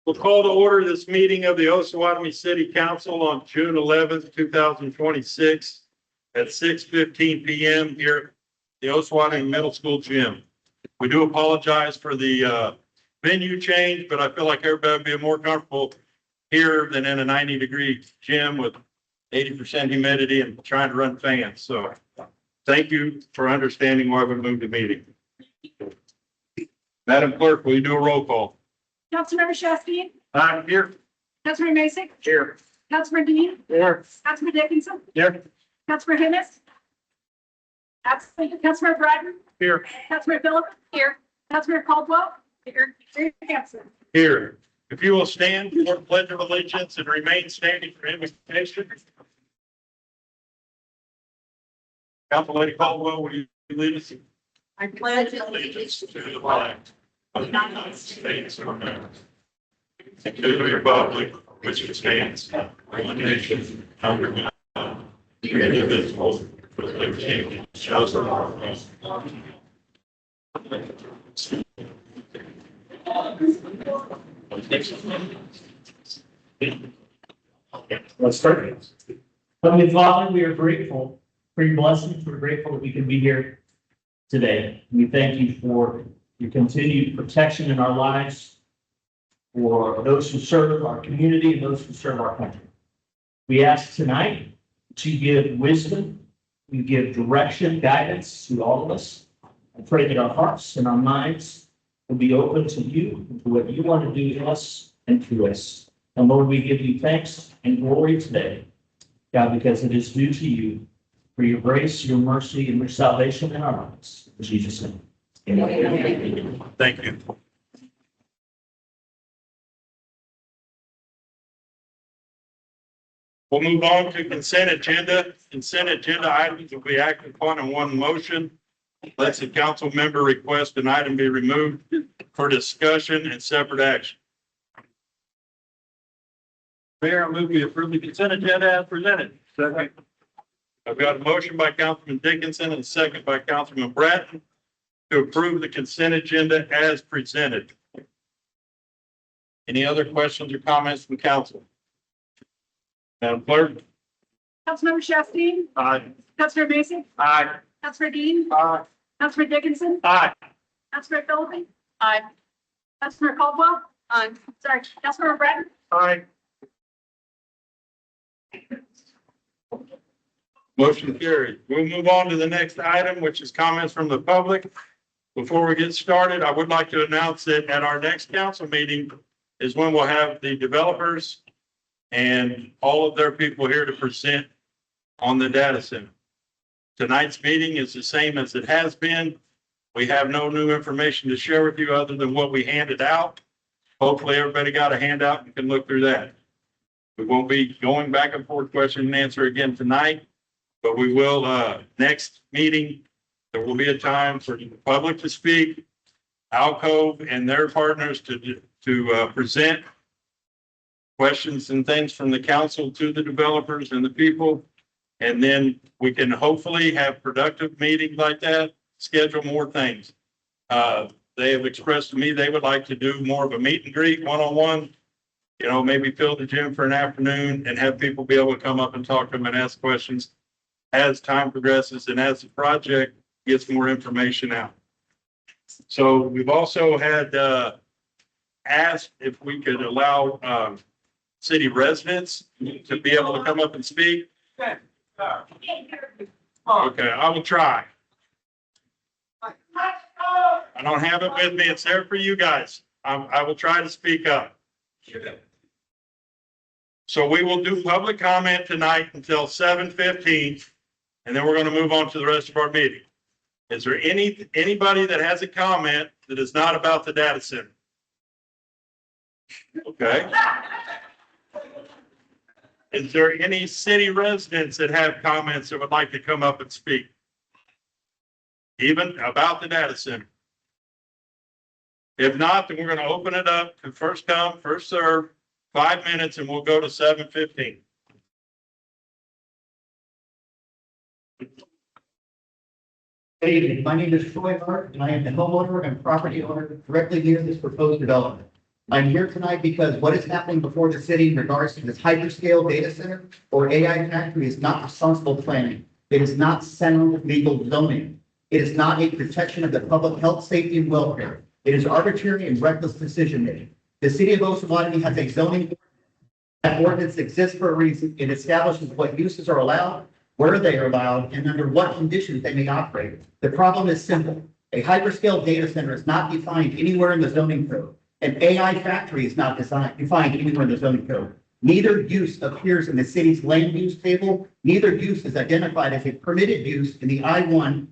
We'll call to order this meeting of the Osawatomie City Council on June 11th, 2026 at 6:15 p.m. here at the Osawatomie Middle School gym. We do apologize for the venue change, but I feel like everybody would be more comfortable here than in a 90-degree gym with 80% humidity and trying to run fans. So thank you for understanding why we moved the meeting. Madam Clerk, will you do a roll call? Councilmember Shasky. Here. Councilmember Mason. Here. Councilmember Dean. Here. Councilmember Dickinson. Here. Councilmember Hennis. Absent. Councilmember Bratton. Here. Councilmember Phillips. Here. Councilmember Caldwell. Here. Mayor Hanson. Here. If you will stand for the Pledge of Allegiance and remain standing for invocation. Councilor Caldwell, will you lead us? I pledge allegiance To the flag of the United States of America and to the republic which stands one nation under God, indivisible, with liberty and justice for all. Let's start. Heavenly Father, we are grateful for your blessings. We're grateful that we can be here today. We thank you for your continued protection in our lives, for those who serve our community and those who serve our country. We ask tonight to give wisdom, you give direction, guidance to all of us. I pray that our hearts and our minds will be open to you and to what you want to do to us and through us. And Lord, we give you thanks and glory today, God, because it is due to you for your grace, your mercy, and your salvation in our lives. In Jesus' name. Amen. Thank you. We'll move on to consent agenda. Consent agenda items will be acted upon in one motion. Unless a council member request an item be removed for discussion and separate action. Mayor, I move we approve the consent agenda as presented. Second. I've got a motion by Councilman Dickinson and a second by Councilman Bratton to approve the consent agenda as presented. Any other questions or comments from council? Madam Clerk? Councilmember Shasky. Aye. Councilmember Mason. Aye. Councilmember Dean. Aye. Councilmember Dickinson. Aye. Councilmember Phillips. Aye. Councilmember Caldwell. Aye. Sorry. Councilmember Bratton. Aye. Motion carried. We'll move on to the next item, which is comments from the public. Before we get started, I would like to announce that at our next council meeting is when we'll have the developers and all of their people here to present on the data center. Tonight's meeting is the same as it has been. We have no new information to share with you other than what we handed out. Hopefully everybody got a handout and can look through that. We won't be going back and forth question and answer again tonight, but we will next meeting. There will be a time for the public to speak, Alcove and their partners to present questions and things from the council to the developers and the people. And then we can hopefully have productive meetings like that, schedule more things. They have expressed to me they would like to do more of a meet and greet one-on-one, you know, maybe fill the gym for an afternoon and have people be able to come up and talk to them and ask questions as time progresses and as the project gets more information out. So we've also had asked if we could allow city residents to be able to come up and speak. Okay, I will try. I don't have it with me. It's there for you guys. I will try to speak up. So we will do public comment tonight until 7:15, and then we're going to move on to the rest of our meeting. Is there anybody that has a comment that is not about the data center? Okay. Is there any city residents that have comments that would like to come up and speak? Even about the data center? If not, then we're going to open it up to first come, first serve, 5 minutes, and we'll go to 7:15. Good evening. My name is Troy Hart, and I am the homeowner and property owner directly near this proposed development. I'm here tonight because what is happening before the city in regards to this hyperscale data center or AI factory is not responsible planning. It is not sound legal zoning. It is not a protection of the public health, safety, and welfare. It is arbitrary and reckless decision making. The city of Osawatomie has a zoning. That ordinance exists for a reason. It establishes what uses are allowed, where they are allowed, and under what conditions they may operate. The problem is simple. A hyperscale data center is not defined anywhere in the zoning code. An AI factory is not defined anywhere in the zoning code. Neither use appears in the city's land use table. Neither use is identified as a permitted use in the I-1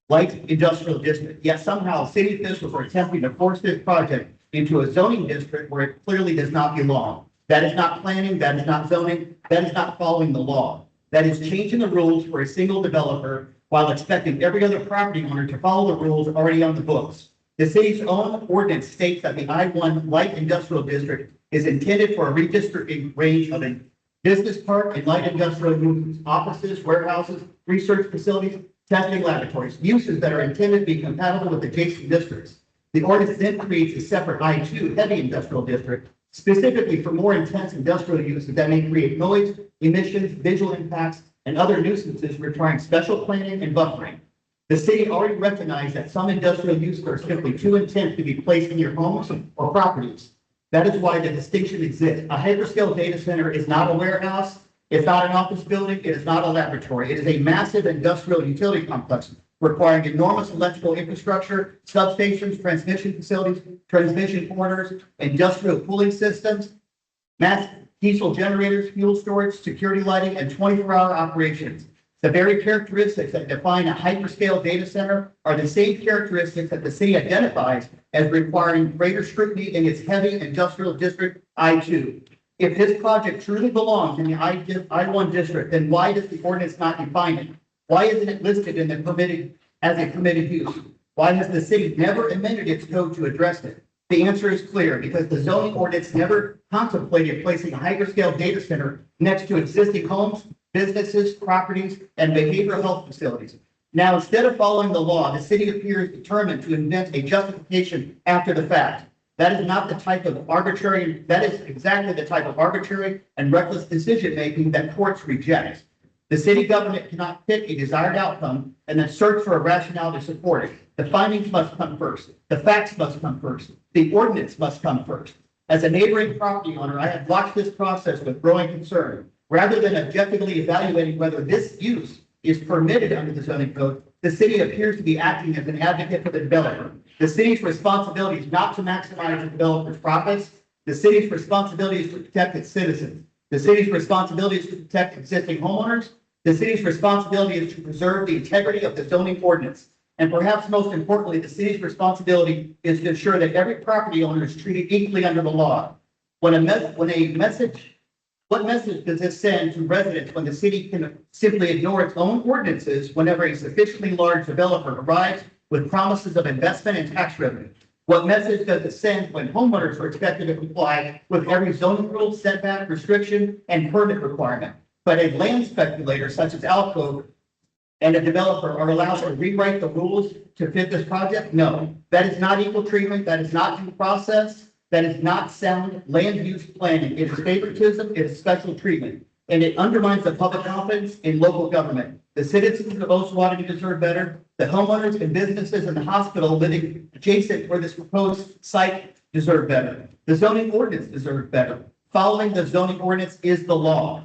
light industrial district. Yet somehow city officials are attempting to force this project into a zoning district where it clearly does not belong. That is not planning. That is not zoning. That is not following the law. That is changing the rules for a single developer while expecting every other property owner to follow the rules already on the books. The city's own ordinance states that the I-1 light industrial district is intended for a redistricting range of a business park and light industrial uses, offices, warehouses, research facilities, testing laboratories, uses that are intended to be compatible with adjacent districts. The ordinance then creates a separate I-2 heavy industrial district specifically for more intense industrial uses that may create noise, emissions, visual impacts, and other nuisances requiring special planning and buffering. The city already recognized that some industrial uses are simply too intense to be placed in your homes or properties. That is why the distinction exists. A hyperscale data center is not a warehouse. It's not an office building. It is not a laboratory. It is a massive industrial utility complex requiring enormous electrical infrastructure, substations, transmission facilities, transmission corridors, industrial cooling systems, mass diesel generators, fuel storage, security lighting, and 24-hour operations. The very characteristics that define a hyperscale data center are the same characteristics that the city identifies as requiring greater scrutiny in its heavy industrial district I-2. If this project truly belongs in the I-1 district, then why does the ordinance not define it? Why isn't it listed in the permitted as a permitted use? Why has the city never amended its code to address it? The answer is clear, because the zoning ordinance never contemplated placing a hyperscale data center next to existing homes, businesses, properties, and behavioral health facilities. Now, instead of following the law, the city appears determined to invent a justification after the fact. That is not the type of arbitrary, that is exactly the type of arbitrary and reckless decision-making that courts reject. The city government cannot pick a desired outcome and then search for a rationale to support it. The findings must come first. The facts must come first. The ordinance must come first. As a neighboring property owner, I have watched this process with growing concern. Rather than objectively evaluating whether this use is permitted under the zoning code, the city appears to be acting as an advocate for the developer. The city's responsibility is not to maximize the developer's profits. The city's responsibility is to protect its citizens. The city's responsibility is to protect existing homeowners. The city's responsibility is to preserve the integrity of the zoning ordinance. And perhaps most importantly, the city's responsibility is to ensure that every property owner is treated equally under the law. What message does this send to residents when the city can simply ignore its own ordinances whenever a sufficiently large developer arrives with promises of investment and tax revenue? What message does it send when homeowners are expected to comply with every zoning rule, setback, restriction, and permit requirement? But a land speculator such as Alco and a developer are allowed to rewrite the rules to fit this project? No, that is not equal treatment. That is not due process. That is not sound land use planning. It is favoritism. It is special treatment. And it undermines the public confidence in local government. The citizens of Osawatomie deserve better. The homeowners and businesses in the hospital living adjacent where this proposed site deserve better. The zoning ordinance deserves better. Following the zoning ordinance is the law.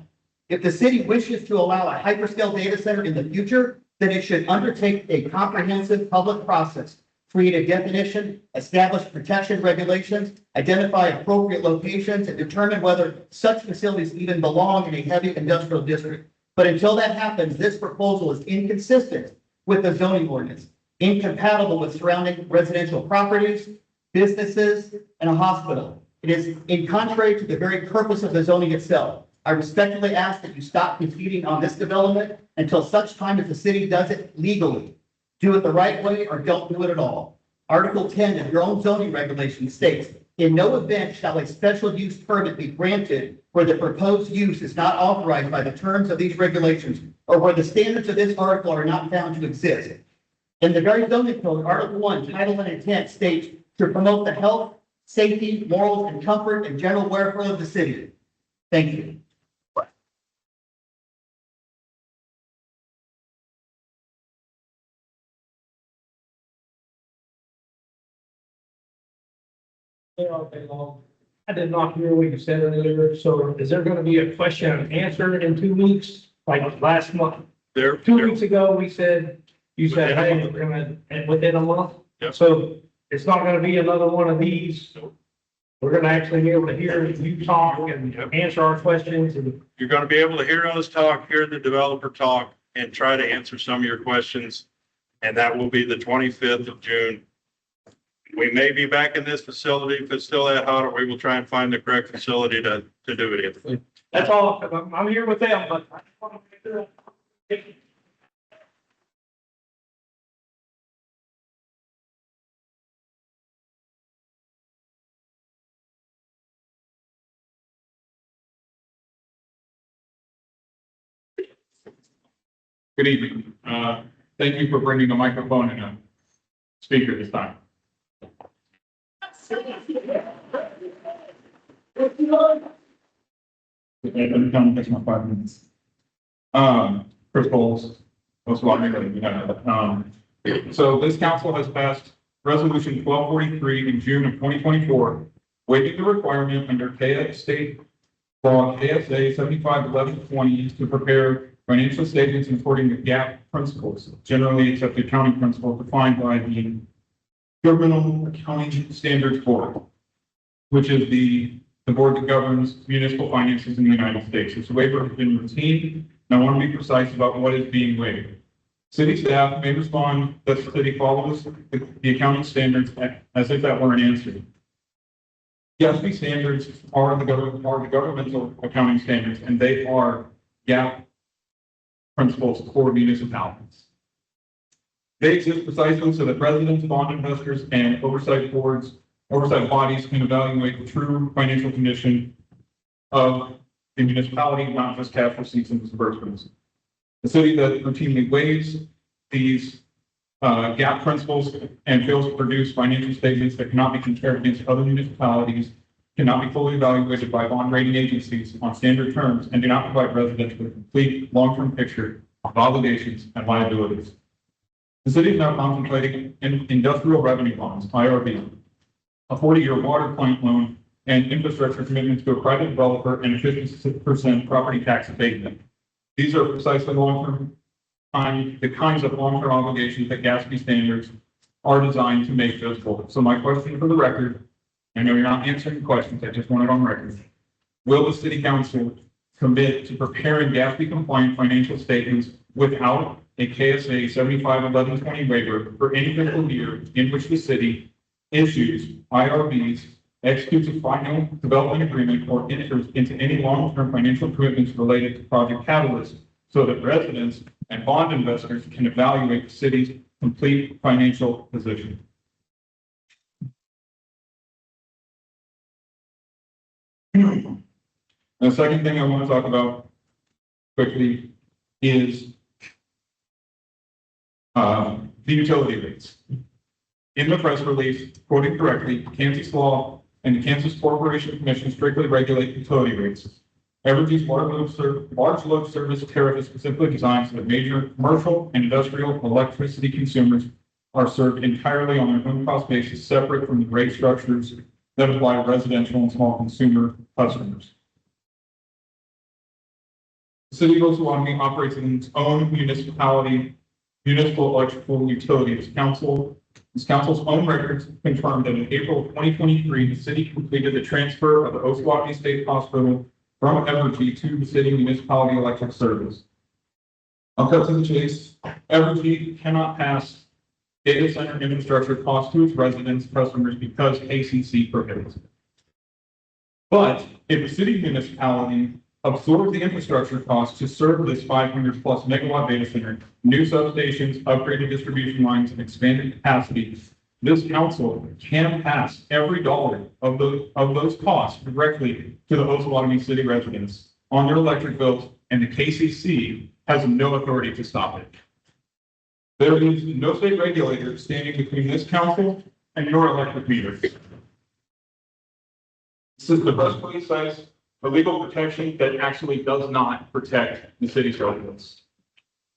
If the city wishes to allow a hyperscale data center in the future, then it should undertake a comprehensive public process, create a definition, establish protection regulations, identify appropriate locations, and determine whether such facilities even belong in a heavy industrial district. But until that happens, this proposal is inconsistent with the zoning ordinance, incompatible with surrounding residential properties, businesses, and a hospital. It is in contrary to the very purpose of the zoning itself. I respectfully ask that you stop competing on this development until such time as the city does it legally. Do it the right way or don't do it at all. Article 10 of your own zoning regulation states, in no event shall a special use permit be granted where the proposed use is not authorized by the terms of these regulations or where the standards of this article are not found to exist. In the very zoning code, Article 1, Title and Intent states to promote the health, safety, morals, and comfort and general welfare of the city. Thank you. I did not hear what you said earlier, so is there gonna be a question and answer in 2 weeks, like last month? There, 2 weeks ago, we said, you said, Within a hey, month. we're gonna, and within a month? Yep. So it's not gonna be another one of these. We're gonna actually be able to hear you talk and answer our questions and you're going to be able to hear us talk, hear the developer talk, and try to answer some of your questions. And that will be the 25th of June. We may be back in this facility if it's still that hot, or we will try and find the correct facility to do it in. that's all. I'm here with them, but I just wanna make sure. Good evening. Thank you for bringing a microphone and a speaker this time. I'm done, that's my 5 minutes. Chris Bowles, most likely, so this council has passed resolution 1243 in June of 2024, waiving the requirement under state law KSA 751120 to prepare financial statements according to GAAP principles, generally accepted accounting principles defined by the Governmental Accounting Standards Board, which is the board that governs municipal finances in the United States. This waiver has been routine, and I want to be precise about what is being waived. City staff may respond that the city follows the accounting standards as if that were an answer. GASB standards are the governmental accounting standards, and they are GAAP principles for municipalities. They exist precisely so that residents, bond investors, and oversight bodies can evaluate the true financial condition of the municipality, not just cash receipts and disbursements. The city that routinely waives these GAAP principles and fails to produce financial statements that cannot be compared against other municipalities, cannot be fully evaluated by bond rating agencies on standard terms, and do not provide residents with a complete long-term picture of obligations and liabilities. The city is now contemplating industrial revenue bonds, IRB, a 40-year water plant loan, and infrastructure commitments to a private developer and a 50% property tax abatement. These are precisely the kinds of long-term obligations that GASB standards are designed to make visible. So my question for the record, I know you're not answering questions, I just want it on record. Will the city council commit to preparing GASB compliant financial statements without a KSA 751120 waiver for any fiscal year in which the city issues IRBs, executes a final development agreement, or enters into any long-term financial commitments related to Project Catalyst, so that residents and bond investors can evaluate the city's complete financial position? The second thing I want to talk about quickly is the utility rates. In the press release, quoting correctly, Kansas law and the Kansas Corporation Commission strictly regulate utility rates. Evergy's large load service tariff is specifically designed so that major commercial and industrial electricity consumers are served entirely on their own cost basis, separate from the rate structures that apply to residential and small consumer customers. The city of Osawatomie operates in its own municipal electrical utilities council. This council's own records confirmed that in April of 2023, the city completed the transfer of the Osawatomie State Hospital from Evergy to the city municipality electric service. I'll cut to the chase. Evergy cannot pass data center infrastructure costs to its residents, customers, because ACC prohibits it. But if the city municipality absorbs the infrastructure costs to serve this 500+ megawatt data center, new substations, upgraded distribution lines, and expanded capacity, this council can pass every dollar of those costs directly to the Osawatomie city residents on their electric bills, and the KCC has no authority to stop it. There is no state regulator standing between this council and your electric meters. Supposedly says a legal protection that actually does not protect the city's residents.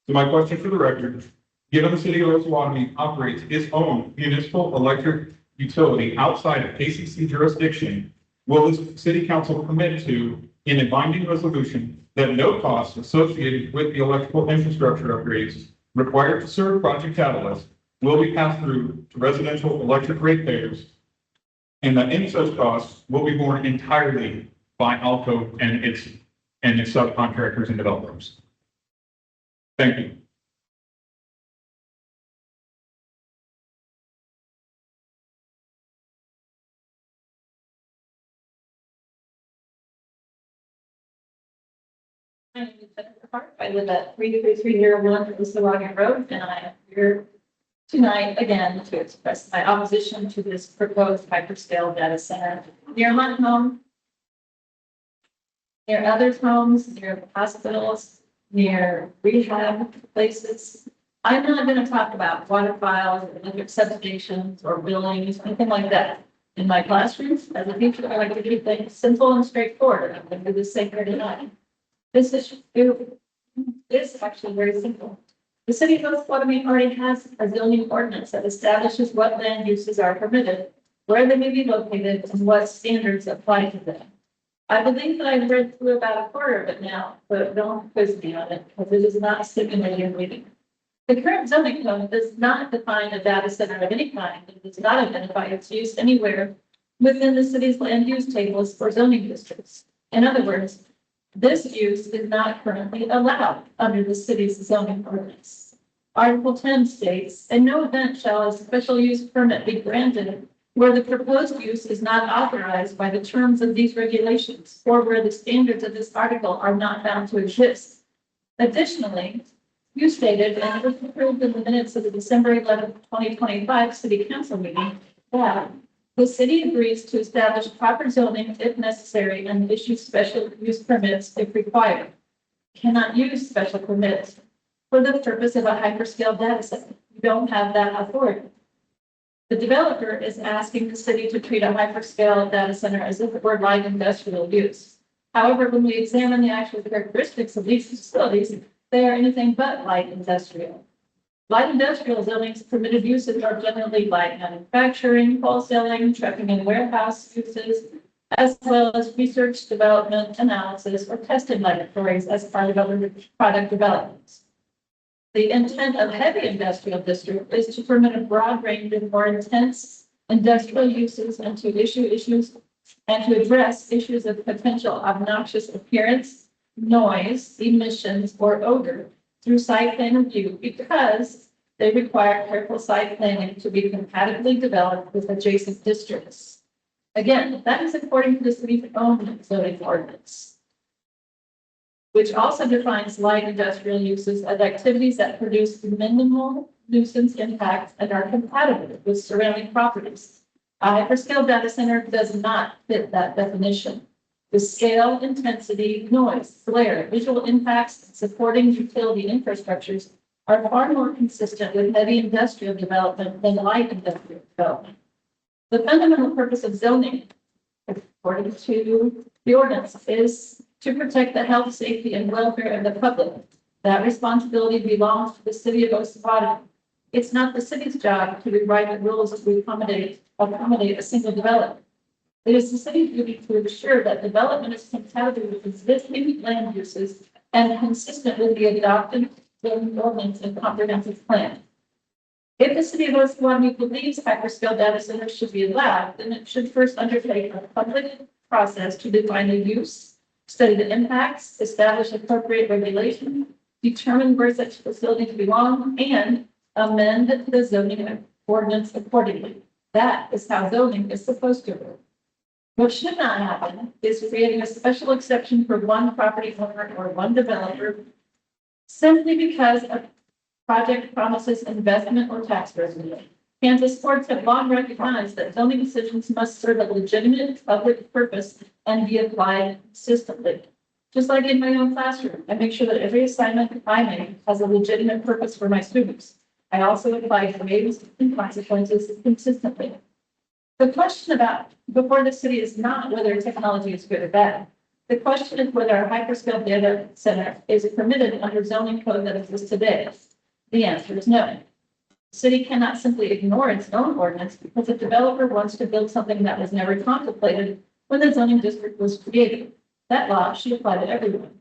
So my question for the record, given the city of Osawatomie operates its own municipal electric utility outside of KCC jurisdiction, will the city council commit to, in a binding resolution, that no costs associated with the electrical infrastructure upgrades required to serve Project Catalyst will be passed through to residential electric ratepayers, and that any such costs will be borne entirely by Alco and its subcontractors and developers? Thank you. My name is Jennifer Hart. I live at 33301 Osawatomie Road, and I am here tonight again to express my opposition to this proposed hyperscale data center near my home, near others' homes, near hospitals, near rehab places. I'm not going to talk about water files, or electric substations, or buildings, anything like that. In my classrooms, as a teacher, I like to keep things simple and straightforward. I'm going to do the same here tonight. This is actually very simple. The city of Osawatomie already has a zoning ordinance that establishes what land uses are permitted, where they may be located, and what standards apply to them. I believe that I've read through about a quarter of it now, but don't quiz me on it because it is not a stimulating reading. The current zoning code does not define a data center of any kind. It does not identify its use anywhere within the city's land use tables or zoning districts. In other words, this use is not currently allowed under the city's zoning ordinance. Article 10 states, "In no event shall a special use permit be granted where the proposed use is not authorized by the terms of these regulations or where the standards of this article are not found to exist." Additionally, you stated, and it was approved in the minutes of the December 11, 2025 City Council meeting, that the city agrees to establish proper zoning if necessary and issue special use permits if required. Cannot use special permits for the purpose of a hyperscale data center. You don't have that authority. The developer is asking the city to treat a hyperscale data center as if it were light industrial use. However, when we examine the actual characteristics of these facilities, they are anything but light industrial. Light industrial zoning's permitted uses are generally light manufacturing, wholesaling, trucking and warehouse uses, as well as research, development, analysis, or testing laboratories as part of other product developments. The intent of heavy industrial district is to permit a broad range of more intense industrial uses and to address issues of potential obnoxious appearance, noise, emissions, or odor through site plan review because they require careful site planning to be compatibly developed with adjacent districts. Again, that is according to the city's own zoning ordinance, which also defines light industrial uses as activities that produce minimal nuisance impact and are compatible with surrounding properties. A hyperscale data center does not fit that definition. The scale, intensity, noise, glare, visual impacts, and supporting utility infrastructures are far more consistent with heavy industrial development than light industrial development. The fundamental purpose of zoning, according to the ordinance, is to protect the health, safety, and welfare of the public. That responsibility belongs to the city of Osawatomie. It's not the city's job to rewrite the rules to accommodate a single development. It is the city's duty to ensure that development is compatible with existing land uses and consistent with the adopted zoning ordinance and comprehensive plan. If the city of Osawatomie believes hyperscale data centers should be allowed, then it should first undertake a public process to define the use, study the impacts, establish appropriate regulation, determine where such facilities belong, and amend the zoning ordinance accordingly. That is how zoning is supposed to work. What should not happen is creating a special exception for one property owner or one developer simply because a project promises investment or tax revenue. Kansas courts have long recognized that zoning decisions must serve a legitimate public purpose and be applied consistently. Just like in my own classroom, I make sure that every assignment I make has a legitimate purpose for my students. I also apply grades and consequences consistently. The question about, before the city is not whether technology is good or bad. The question is whether a hyperscale data center is permitted under zoning code that exists today. The answer is no. The city cannot simply ignore its own ordinance because a developer wants to build something that was never contemplated when the zoning district was created. That law should apply to everyone.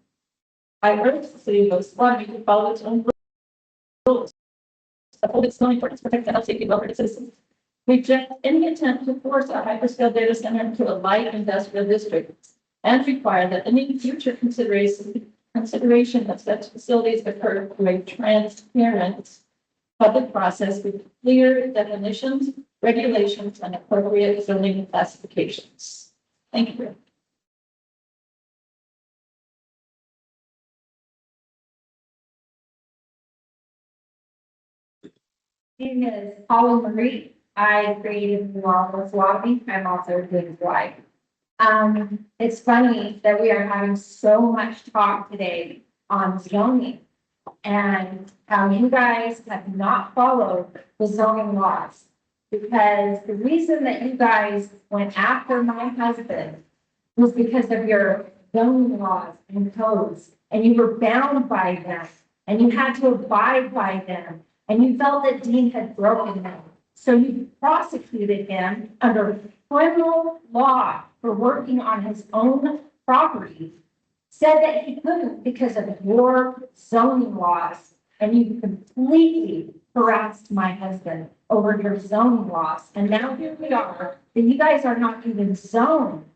I urge the city of Osawatomie to follow its own rules, uphold its zoning ordinance, protect the health, safety, and welfare of citizens, reject any attempt to force a hyperscale data center into a light industrial district, and require that any future consideration of such facilities occur through a transparent public process with clear definitions, regulations, and appropriate zoning classifications. Thank you. My name is Paula Marie. I created the law for Osawatomie. I'm also David's wife. It's funny that we are having so much talk today on zoning and how you guys have not followed the zoning laws. Because the reason that you guys went after my husband was because of your zoning laws and codes, and you were bound by them, and you had to abide by them, and you felt that Dean had broken them. So you prosecuted him under criminal law for working on his own property, said that he couldn't because of your zoning laws, and you completely harassed my husband over your zoning laws. And now here we are, that you guys are not even zoned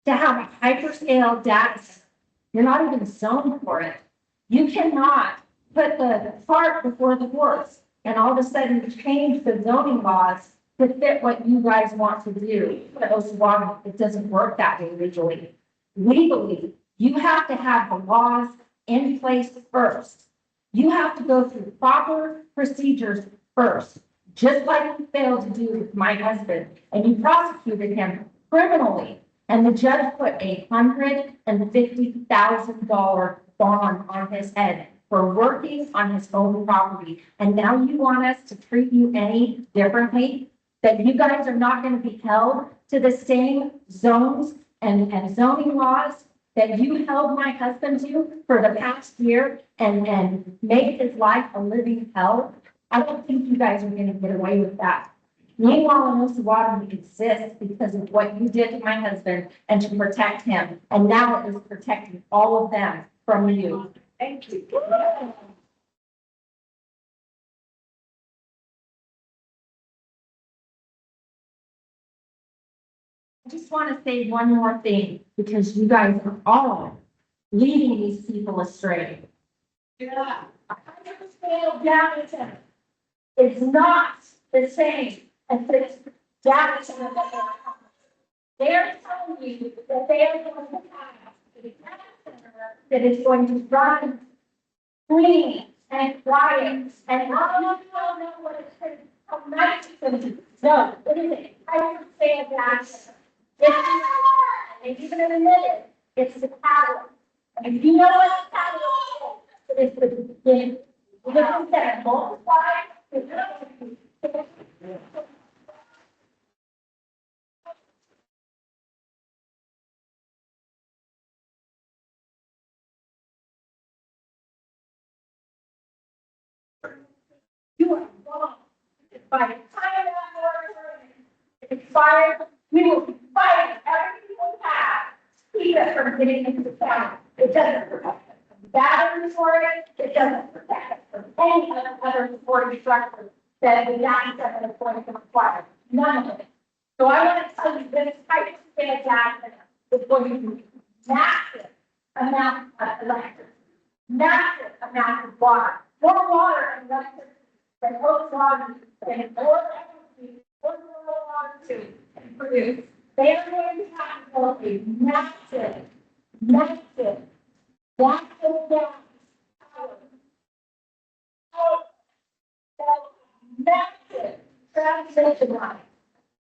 to have a hyperscale data center. You're not even zoned for it. You cannot put the cart before the horse and all of a sudden change the zoning laws to fit what you guys want to do. But Osawatomie, it doesn't work that way legally. Legally, you have to have the laws in place first. You have to go through proper procedures first, just like you failed to do with my husband, and you prosecuted him criminally. And the judge put $150,000 bond on his head for working on his own property. And now you want us to treat you any differently? That you guys are not going to be held to the same zones and zoning laws that you held my husband to for the past year and made his life a living hell? I don't think you guys are going to get away with that. Meanwhile, in Osawatomie exists because of what you did to my husband and to protect him. And now it is protecting all of them from you. Thank you. I just want to say one more thing, because you guys are all leading these people astray. Yeah. Hyperscale data center is not the same as this data center that they are telling you that they are going to have a data center that is going to run clean and quiet and all of you all know what it's going to, how nice it's going to be. No, it is a hyperscale data center. And even in a minute, it's the power. And you know what the power is? It's the thing that multiplies. You are wrong. By the time that order is expired, we will be fighting everything we have to keep it from getting into the town. It doesn't protect us from battery storage. It doesn't protect us from any other supporting structure that the data center is going to require. None of it. So I want to tell you this type of data center is going to be massive amount of electricity, massive amount of water, more water and electricity than Osawatomie and more energy, more water to produce. They are going to have to build a massive, massive, massive gas power. Massive transmission line.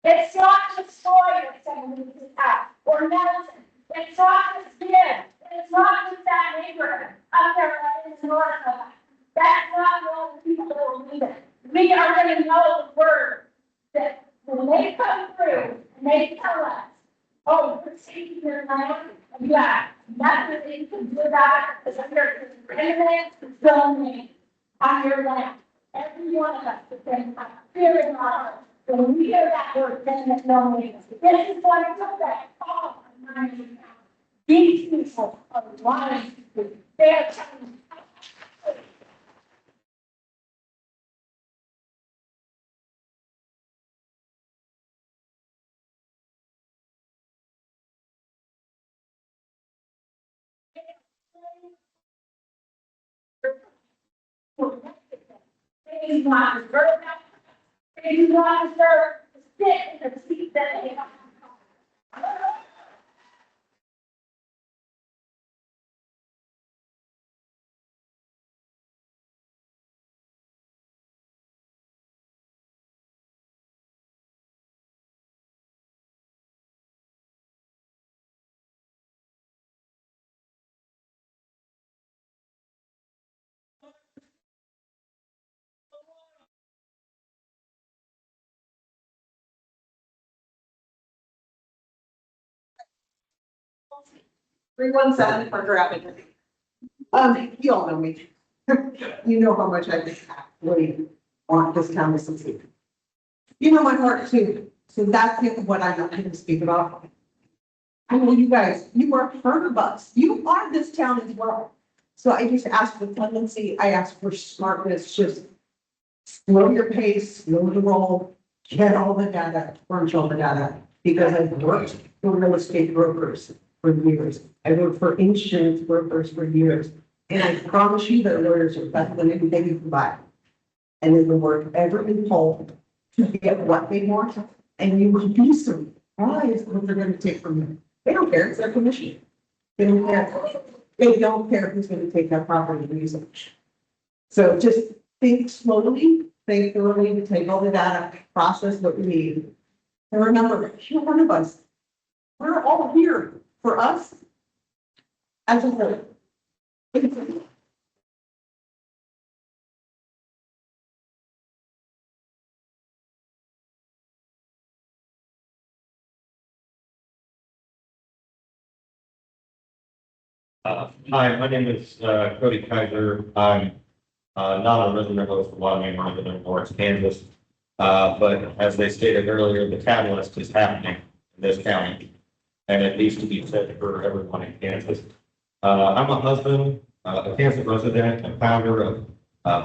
It's not just soil that someone needs to have or medicine. It's not just beer. It's not just that neighborhood up there in the north of us. That's not all the people that will need it. We are going to know the word that when they come through and they tell us, oh, we're taking your land, yeah, nothing they can do about it, because under eminent zoning on your land. Every one of us is saying, I'm fearing our heart. When we hear that word, eminent zoning, this is what it took that call on my account. These people are lying to you. They're telling you. They do not deserve that. They do not deserve to sit in the seat that they have. Three one seven for grabbing. You all know me. You know how much I really want this town to succeed. You know my heart too, so that's what I'm not going to speak about. I know you guys, you work part of us, you are this town as well. So I just ask for clemency, I ask for smartness, just slow your pace, slow the roll, get all the data, crunch all the data. Because I've worked for real estate brokers for years. I worked for insurance brokers for years. And I promise you that lawyers are better than anything you can buy. And they will work every loophole to get what they want. And you will be surprised what they're gonna take from you. They don't care, it's their commission. They don't care. They don't care who's gonna take that property and use it. So just think slowly, think thoroughly, take all the data, process what we need. And remember, you're one of us. We're all here for us as a whole. Hi, my name is Cody Kaiser. I'm not a resident of Osawatomie, I'm a resident of Lawrence, Kansas. But as they stated earlier, the catalyst is happening in this county. And it needs to be said for everyone in Kansas. I'm a husband, a Kansas resident, and founder of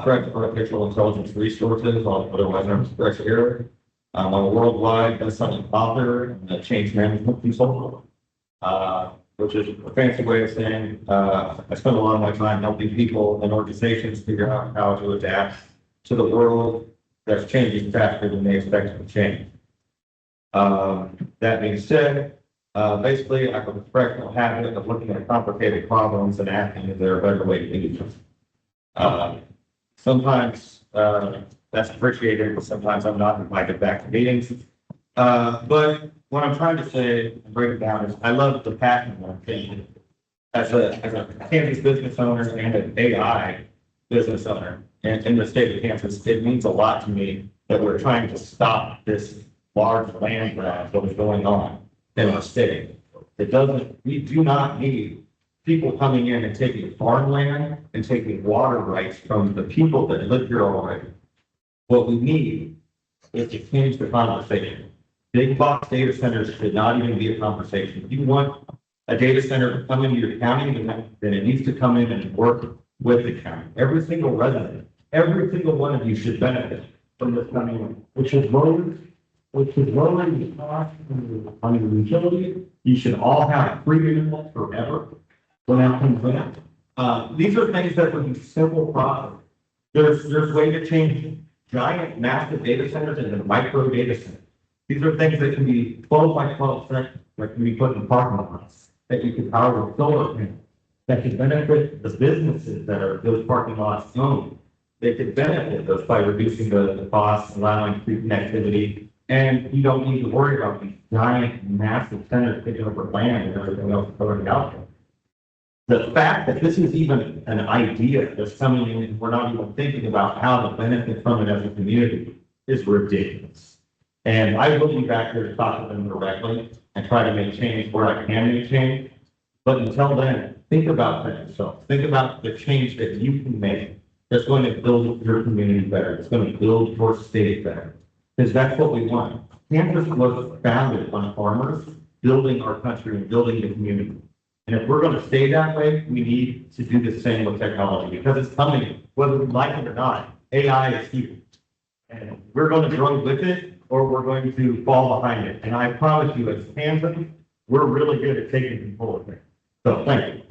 Threat for Artificial Intelligence Resources, otherwise known as Threat Era. I'm a worldwide best-selling author and a change management consultant. Which is a fancy way of saying, I spend a lot of my time helping people and organizations figure out how to adapt to the world that's changing faster than they expect it to change. That being said, basically, I have a professional habit of looking at complicated problems and asking if there are better ways to do them. Sometimes that's appreciated, but sometimes I'm not invited back to meetings. But what I'm trying to say and break it down is I love the passion that I'm taking. As a Kansas business owner and an AI business owner in the state of Kansas, it means a lot to me that we're trying to stop this large land grab that is going on in our state. We do not need people coming in and taking farmland and taking water rights from the people that live here already. What we need is to change the conversation. Big box data centers should not even be a conversation. If you want a data center to come into your county, then it needs to come in and work with the county. Every single resident, every single one of you should benefit from this coming in, which is lowering the cost on your utility. You should all have free internet forever when that comes in. These are things that would be simple process. There's way to change giant, massive data centers into micro data centers. These are things that can be 12 by 12 sections that can be put in parking lots, that you can power with solar panels, that can benefit the businesses that are those parking lots owned. They could benefit those by reducing the costs, allowing free connectivity, and you don't need to worry about these giant, massive centers taking over land and everything else going out there. The fact that this is even an idea that's coming in and we're not even thinking about how to benefit from it as a community is ridiculous. And I will be back here to talk to them directly and try to make change where I can make change. But until then, think about that. So think about the change that you can make that's going to build your community better. It's going to build your state better. Because that's what we want. Kansas was founded on farmers building our country and building the community. And if we're going to stay that way, we need to do the same with technology because it's coming, whether we like it or not. AI is here. And we're going to grow with it or we're going to fall behind it. And I promise you, as Kansas, we're really good at taking control of it. So thank you.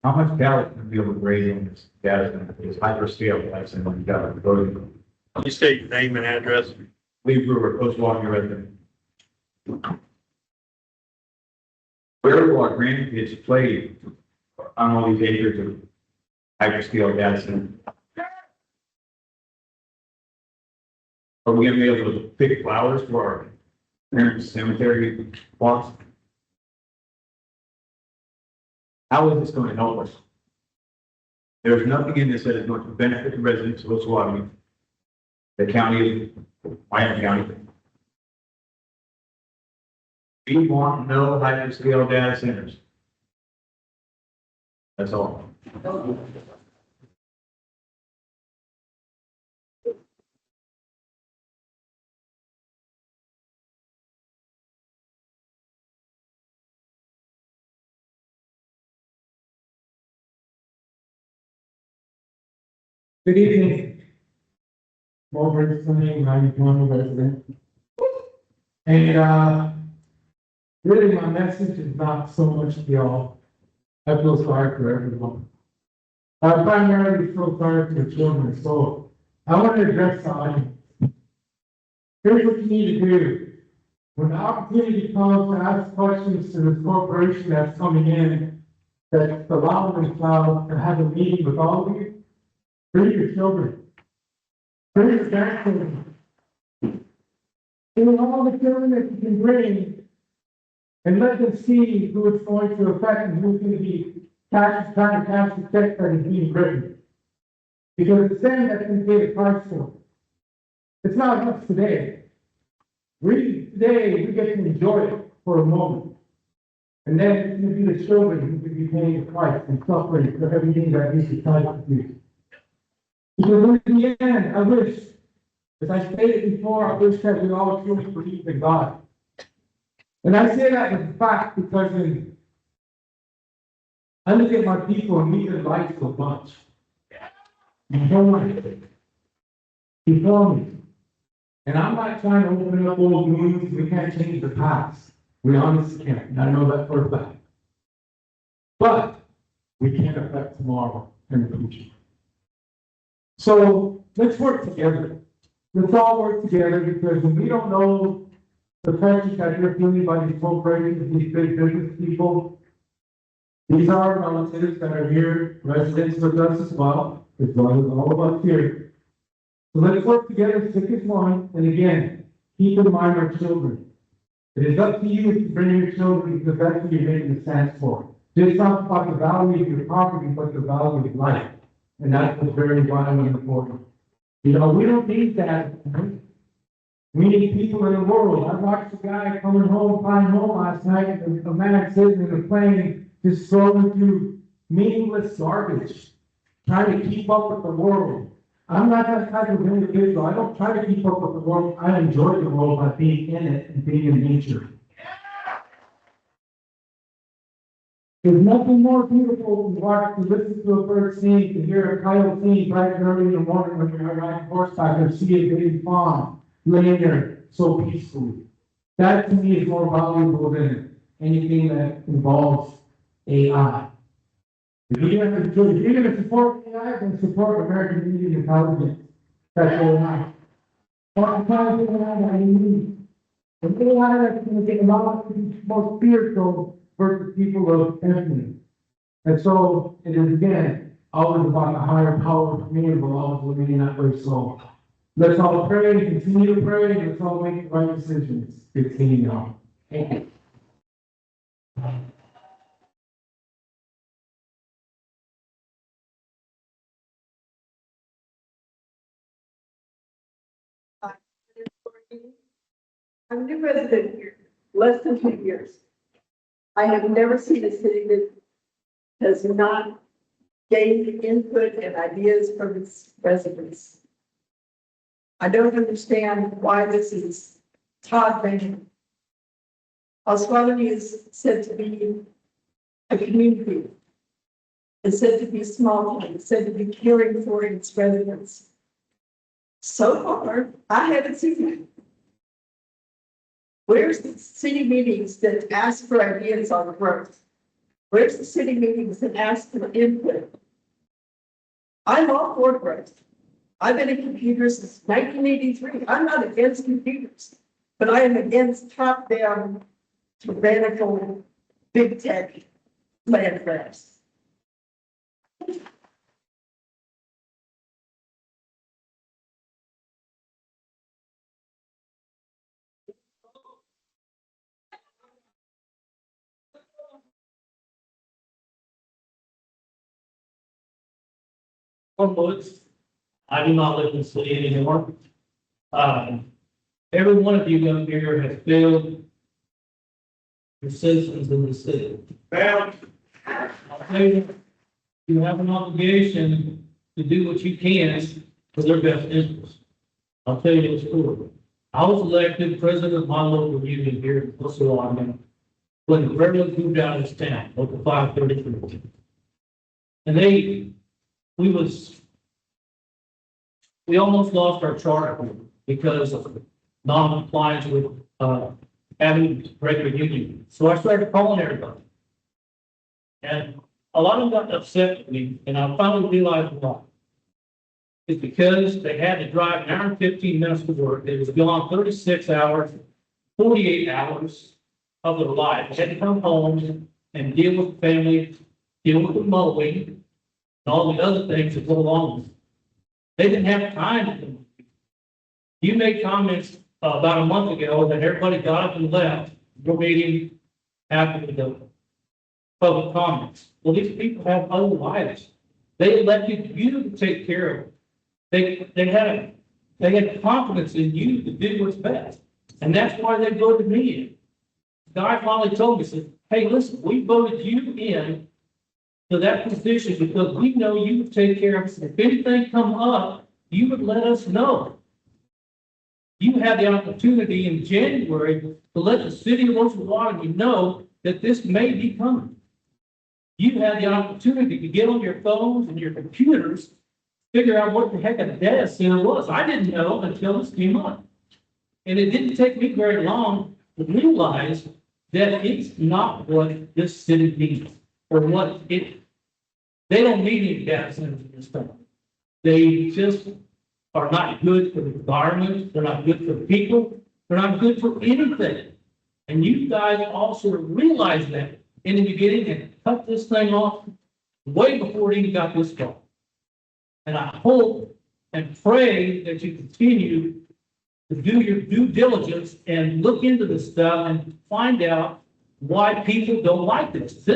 How much data can be able to raise in this data center, this hyperscale data center we've got to go to? You state your name and address. Lee Brewer, Coast Walking resident. Where will our grandkids play on all these acres of hyperscale data center? Are we gonna be able to pick flowers for our parents' cemetery walks? How is this going to help us? There's nothing in this that is going to benefit the residents of Osawatomie, the county of Miami County. We want no hyperscale data centers. That's all. Good evening. Nordberg, I'm one resident. And, really my message is not so much to y'all. I feel sorry for everyone. I primarily feel sorry for the children, so I want to address the audience. Here's what you need to do. When the opportunity comes to ask questions to this corporation that's coming in, that's allowing us now to have a meeting with all of you, bring your children. Bring your grandchildren. Bring all the children that you can bring and let them see who it's going to affect and who's going to be trying to cash the check that is being written. Because it's them that's going to pay the price for it. It's not us today. We get to enjoy it for a moment. And then it's going to be the children who will be paying the price and suffering for everything that we decide to do. Because in the end, I wish, as I stated before, I wish that we all truly believe in God. And I say that as a fact because I look at my people and we can like so much. Before me. And I'm not trying to open up old wounds. We can't change the past. We honestly can't. And I know that for a fact. But we can affect tomorrow and the future. So let's work together. Let's all work together because when we don't know the pressures that you're feeling by these corporations, these big business people, these are relatives that are here, residents with us as well all of us here. So let's work together, stick as one, and again, keep in mind our children. It is up to you to bring your children because that's what you're making the sense for. It's not about the value of your property, but the value of life. And that's what's very vital and important. You know, we don't need that. We need people in the world. I watched a guy coming home, flying home last night, and a man sitting in a plane just scrolling through meaningless garbage, trying to keep up with the world. I'm not that type of individual. I don't try to keep up with the world. I enjoy the world by being in it and being in nature. There's nothing more beautiful to listen to a bird sing, to hear a coyote sing bright and early in the morning when you're riding horseback or see a baby fawn laying there so peacefully. That to me is more valuable than anything that involves AI. If you're going to support AI, then support American Indian intelligence. That's AI. That's the kind of AI that we need. An AI that's going to get a lot of the most spiritual versus people of empathy. And so it is again always about the higher power of me and will always remain that way. So let's all pray, continue to pray, and let's all make the right decisions. Good seeing y'all. Thank you. I'm a new resident here, less than 2 years. I have never seen a city that has not gained input and ideas from its residents. I don't understand why this is Todd Bennett. Oswego is said to be a community. It's said to be a small town. It's said to be caring for its residents. So far, I haven't seen that. Where's the city meetings that ask for ideas on growth? Where's the city meetings that ask for input? I'm all for growth. I've been in computers since 1983. I'm not against computers, but I am against top-down, tyrannical, big tech land grabs. Books. I do not live in the city anymore. Every one of you up here has failed your citizens in the city. I'll tell you, you have an obligation to do what you can for their best interest. I'll tell you a story. I was elected president of my local union here in Oklahoma when the railroad moved out of this town, local 533. And we almost lost our charter because of non-compliance with, having regular union. So I started calling everybody. And a lot of them got upset with me, and I finally realized why. It's because they had to drive an hour and 15 minutes to work. They was gone 36 hours, 48 hours of their life. They had to come home and deal with the family, deal with the mowing, and all the other things that go along with it. They didn't have time to do it. You made comments about a month ago that everybody got up and left your meeting after the public comments. Well, these people have other lives. They elected you to take care of it. They had confidence in you to do what's best. And that's why they voted me in. The guy finally told me, said, hey, listen, we voted you in to that position because we know you would take care of us. If anything come up, you would let us know. You had the opportunity in January to let the city of Osawatomie know that this may be coming. You had the opportunity to get on your phones and your computers, figure out what the heck a data center was. I didn't know until this came up. And it didn't take me very long to realize that it's not what this city needs or what it, they don't need any data centers in this town. They just are not good for the environment. They're not good for the people. They're not good for anything. And you guys also realize that in the beginning and cut this thing off way before it even got this far. And I hope and pray that you continue to do your due diligence and look into this stuff and find out why people don't like this.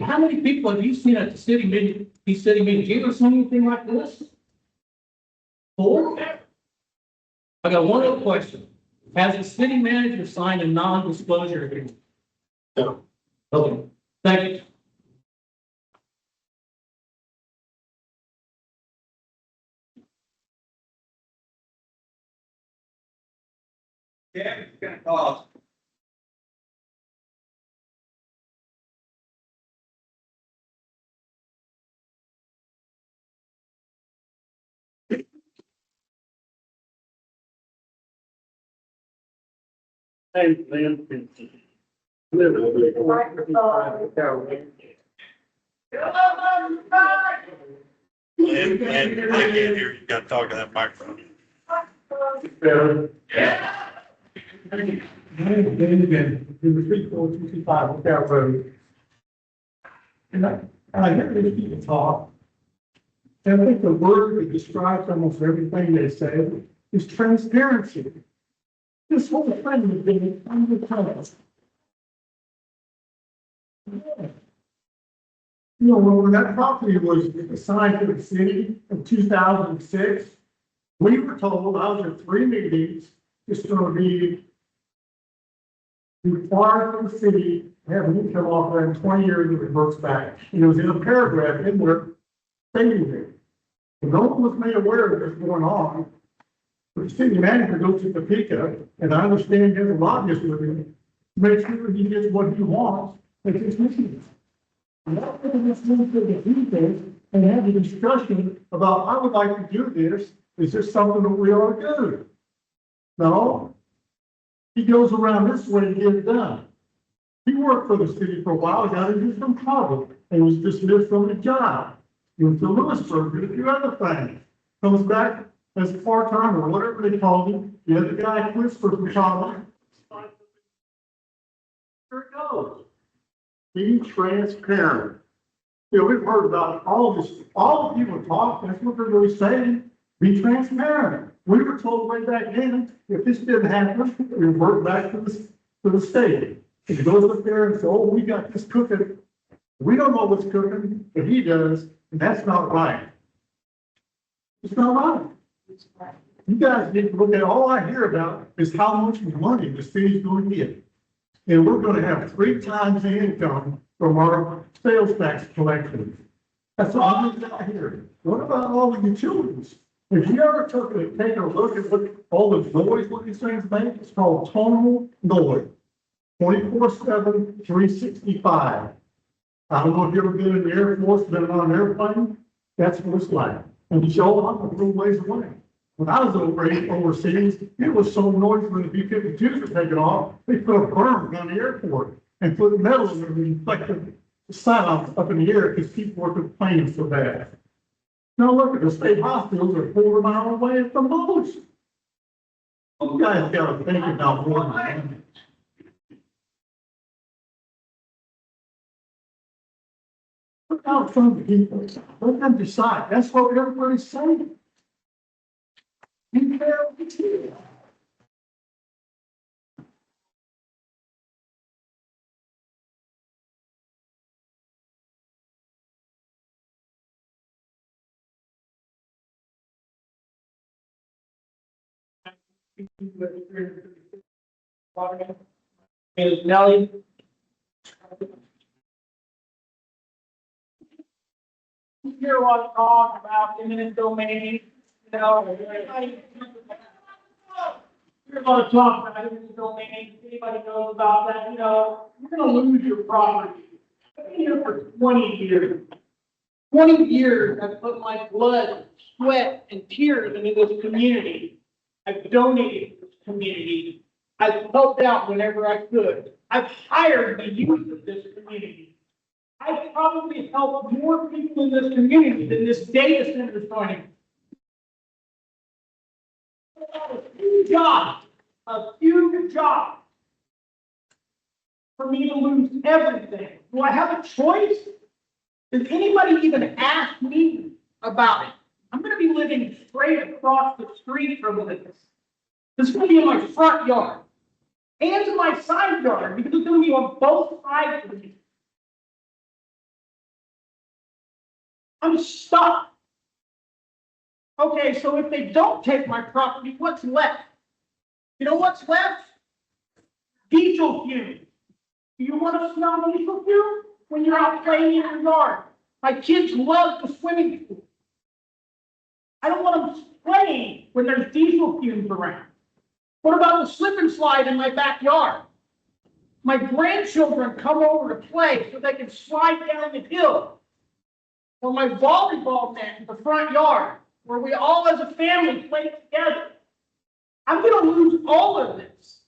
How many people have you seen at the city meeting? Have you ever seen anything like this? 4? I got one other question. Has the city manager signed a non-disclosure agreement? No. Okay, thank you. Yeah, it's gonna cost. Hey, man. And they can't hear you. Got to talk to that microphone. David, it was 3425 Lookout Road. And I hear these people talk. And I think the word that describes almost everything they say is transparency. This whole thing has been undercut. You know, when that property was assigned to the city in 2006, we were told, I was at 3 meetings, it's gonna be required for the city to have an income offer in 20 years and it reverts back. And it was in a paragraph in there stating it. And no one was made aware of this going on. The city manager goes to Topeka, and I understand there's a lobbyist with him, to make sure he gets what he wants, and it's missing. And that's what this means to the people, and have a discussion about, I would like to do this, is this something that we ought to do? No. He goes around this way to get it done. He worked for the city for a while, got into some trouble, and was dismissed from the job. He went to Lewisburg, did a few other things. Comes back as part-time or whatever they called him. The other guy quits for some college. There it goes. Be transparent. You know, we've heard about all this, all the people talk, that's what they're really saying. Be transparent. We were told way back then, if this didn't happen, we revert back to the state. If he goes up there and says, oh, we got this cooking. We don't know what's cooking, but he does, and that's not right. It's not right. You guys need to look at, all I hear about is how much money the city's going to get. And we're going to have 3 times the income from our sales tax collection. That's all I hear. What about all the utilities? If you ever take a look at what all the noise, what these things make, it's called tonal noise. 24/7, 365. I don't know if you've ever been in the Air Force, been on an airplane. That's what it's like. And Joe, I'm a little ways away. When I was overseas, it was so noisy when the B-52s were taking off, they put a berm on the airport and put metal in there to reflect the sound up in the air because people were complaining so bad. Now look at the state hospitals are 4 miles away at the most. You guys gotta think about what you're doing. Look out some people, let them decide. That's what everybody's saying. Be fair with you. Ms. Nelly. You hear a lot of talk about eminent domain, you know. There's a lot of talk about eminent domain. Anybody knows about that, you know, you're gonna lose your property. I've been here for 20 years. 20 years, I've put my blood, sweat, and tears into this community. I've donated to this community. I've helped out whenever I could. I've hired the youth of this community. I've probably helped more people in this community than this data center is going to. A huge job for me to lose everything. Do I have a choice? Does anybody even ask me about it? I'm going to be living straight across the street from this. This is going to be in my front yard and in my side yard because it's going to be on both sides of me. I'm stuck. Okay, so if they don't take my property, what's left? You know what's left? Diesel fumes. Do you want to smell diesel fumes when you're out playing in your yard? My kids love the swimming pool. I don't want them playing when there's diesel fumes around. What about the slip and slide in my backyard? My grandchildren come over to play so they can slide down the hill. Or my volleyball net in the front yard, where we all as a family play together. I'm going to lose all of this.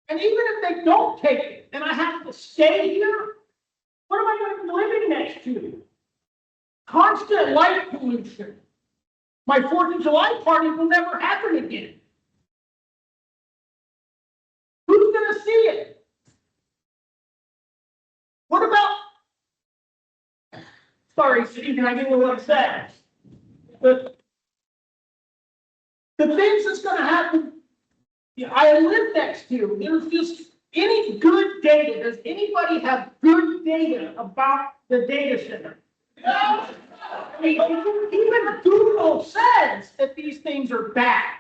And even if they don't take it and I have to stay here, what am I going to be living next to? Constant light pollution. My 4th of July party will never happen again. Who's going to see it? What about, sorry, Stephen, I get a little upset. But the things that's going to happen, I live next to, there's just any good data. Does anybody have good data about the data center? I mean, even Google says that these things are bad.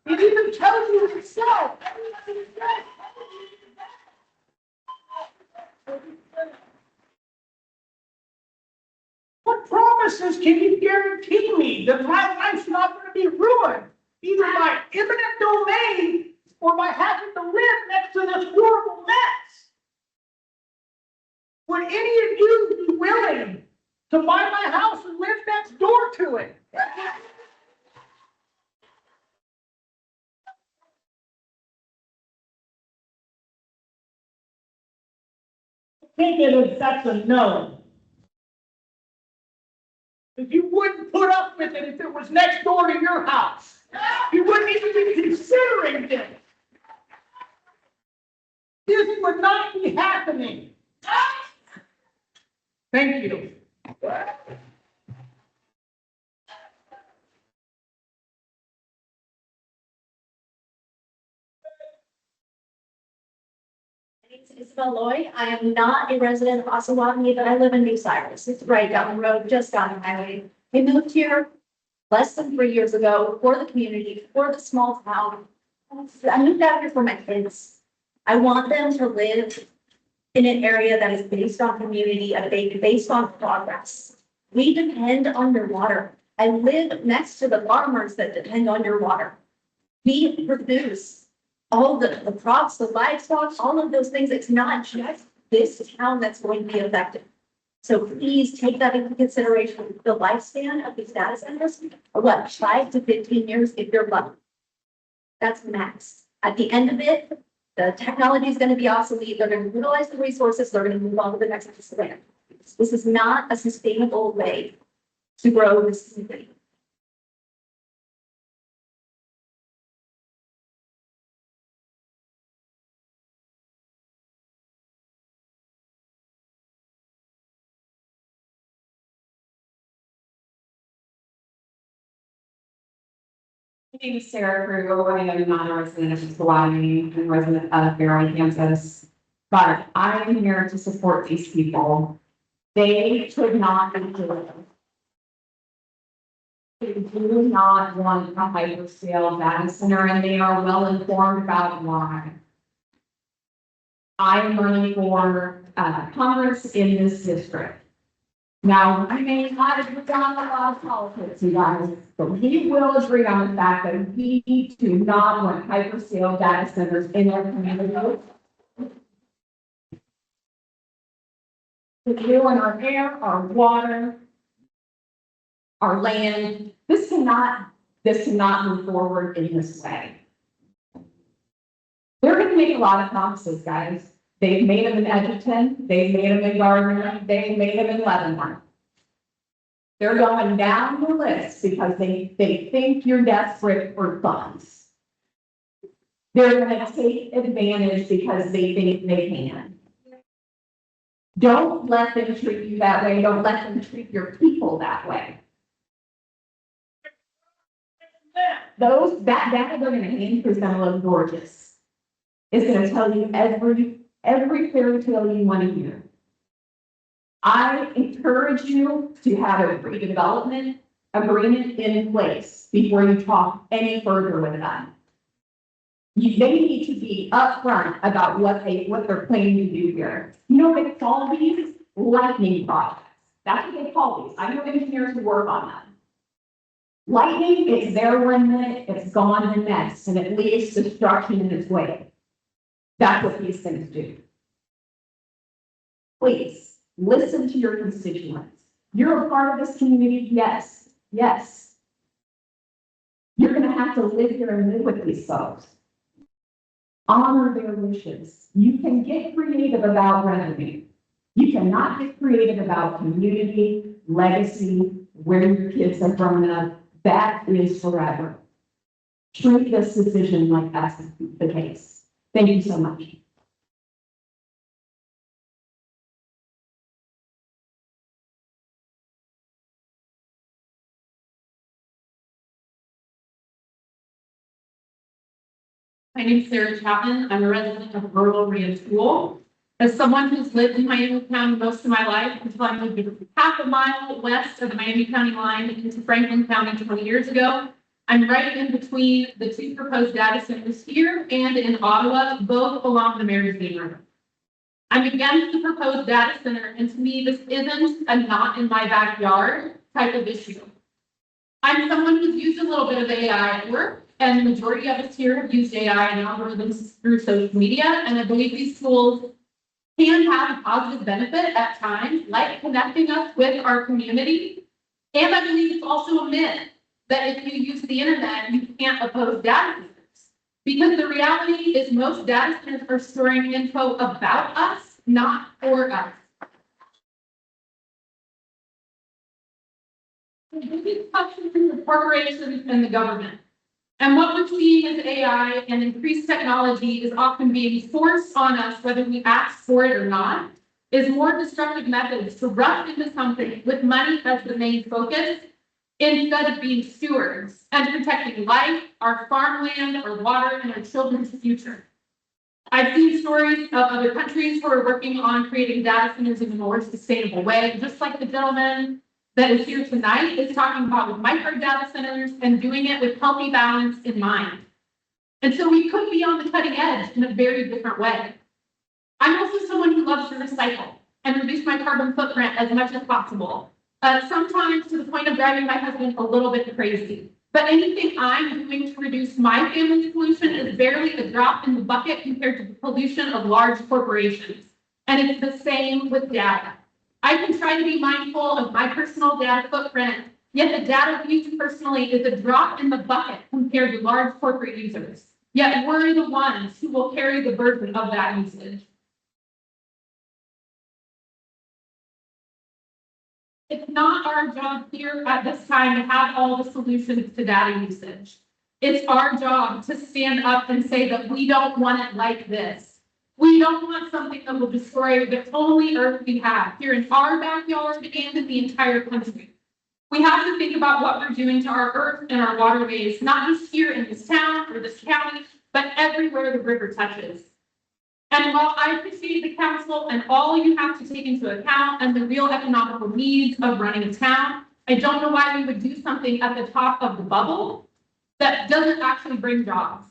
It even tells you itself. What promises can you guarantee me that my life's not going to be ruined, either by eminent domain or by having to live next to this horrible mess? Would any of you be willing to buy my house and live next door to it? Take it as that's a no. If you wouldn't put up with it if it was next door to your house. You wouldn't even be considering this. This would not be happening. Thank you. It's Isabel Lloyd. I am not a resident of Osawatomie, but I live in New Cyrus. It's right down the road, just on the highway. We moved here less than 3 years ago for the community, for the small town. I moved out here for my kids. I want them to live in an area that is based on community, based on progress. We depend on your water. I live next to the farmers that depend on your water. We produce all the crops, the livestock, all of those things. It's not just this town that's going to be affected. So please take that into consideration. The lifespan of these data centers are what, 5 to 15 years if you're lucky. That's max. At the end of it, the technology is going to be obsolete. They're going to utilize the resources. They're going to move on to the next piece of land. This is not a sustainable way to grow this community. My name is Sarah Kruger. I am not a resident of Osawatomie. I'm a resident of Fairway, Kansas. But I am here to support these people. They could not be doing. They do not want a hyperscale data center, and they are well informed about why. I am running for Congress in this district. Now, I may not agree on a lot of politics, you guys, but we will agree on the fact that we do not want hyperscale data centers in our community. The fuel in our air, our water, our land, this cannot move forward in this way. They're going to make a lot of promises, guys. They've made them in Edgerton, they've made them in Gardner, they've made them in Leavenworth. They're going down the list because they think you're desperate for funds. They're going to take advantage because they think they can. Don't let them treat you that way. Don't let them treat your people that way. That data they're going to hand you is going to look gorgeous. It's going to tell you every fairy tale you want to hear. I encourage you to have a redevelopment agreement in place before you talk any further with them. They need to be upfront about what they're planning to do here. You know what they call these? Lightning projects. That's what they call these. I know engineers who work on them. Lightning, it's there 1 minute, it's gone the next, and it leaves destruction in its wake. That's what these things do. Please, listen to your constituents. You're a part of this community, yes, yes. You're gonna have to live here and live with these folks. Honor their wishes. You can get creative about revenue. You cannot get creative about community, legacy, where your kids have grown up. That is forever. Treat this decision like that's the case. Thank you so much. My name is Sarah Chapman. I'm a resident of rural Rand School. As someone who's lived in Miami County most of my life, until I moved half a mile west of the Miami County line into Franklin County 20 years ago, I'm right in between the two proposed data centers here and in Ottawa, both along the Marysville River. I'm against the proposed data center, and to me, this isn't a not in my backyard type of issue. I'm someone who's used a little bit of AI at work, and the majority of us here have used AI and algorithms through social media, and I believe these tools can have a positive benefit at times, like connecting us with our community. And I believe it's also a myth that if you use the internet, you can't oppose data centers. Because the reality is most data centers are storing info about us, not for us. The biggest question is the corporations and the government. And what we're seeing is AI and increased technology is often being forced on us, whether we ask for it or not, is more destructive methods to rush into something with money as the main focus, instead of being stewards and protecting life, our farmland, our water, and our children's future. I've seen stories of other countries who are working on creating data centers in a more sustainable way, just like the gentleman that is here tonight is talking about with micro data centers and doing it with healthy balance in mind. And so we could be on the cutting edge in a very different way. I'm also someone who loves to recycle and reduce my carbon footprint as much as possible. Sometimes to the point of driving my husband a little bit crazy. But anything I'm doing to reduce my family's pollution is barely a drop in the bucket compared to the pollution of large corporations. And it's the same with data. I can try to be mindful of my personal data footprint, yet the data we use personally is a drop in the bucket compared to large corporate users. Yet we're the ones who will carry the burden of that usage. It's not our job here at this time to have all the solutions to data usage. It's our job to stand up and say that we don't want it like this. We don't want something that will destroy the only earth we have here in our backyard and in the entire country. We have to think about what we're doing to our earth and our waterways, not just here in this town or this county, but everywhere the river touches. And while I appreciate the council and all you have to take into account and the real economical needs of running a town, I don't know why we would do something at the top of the bubble that doesn't actually bring jobs.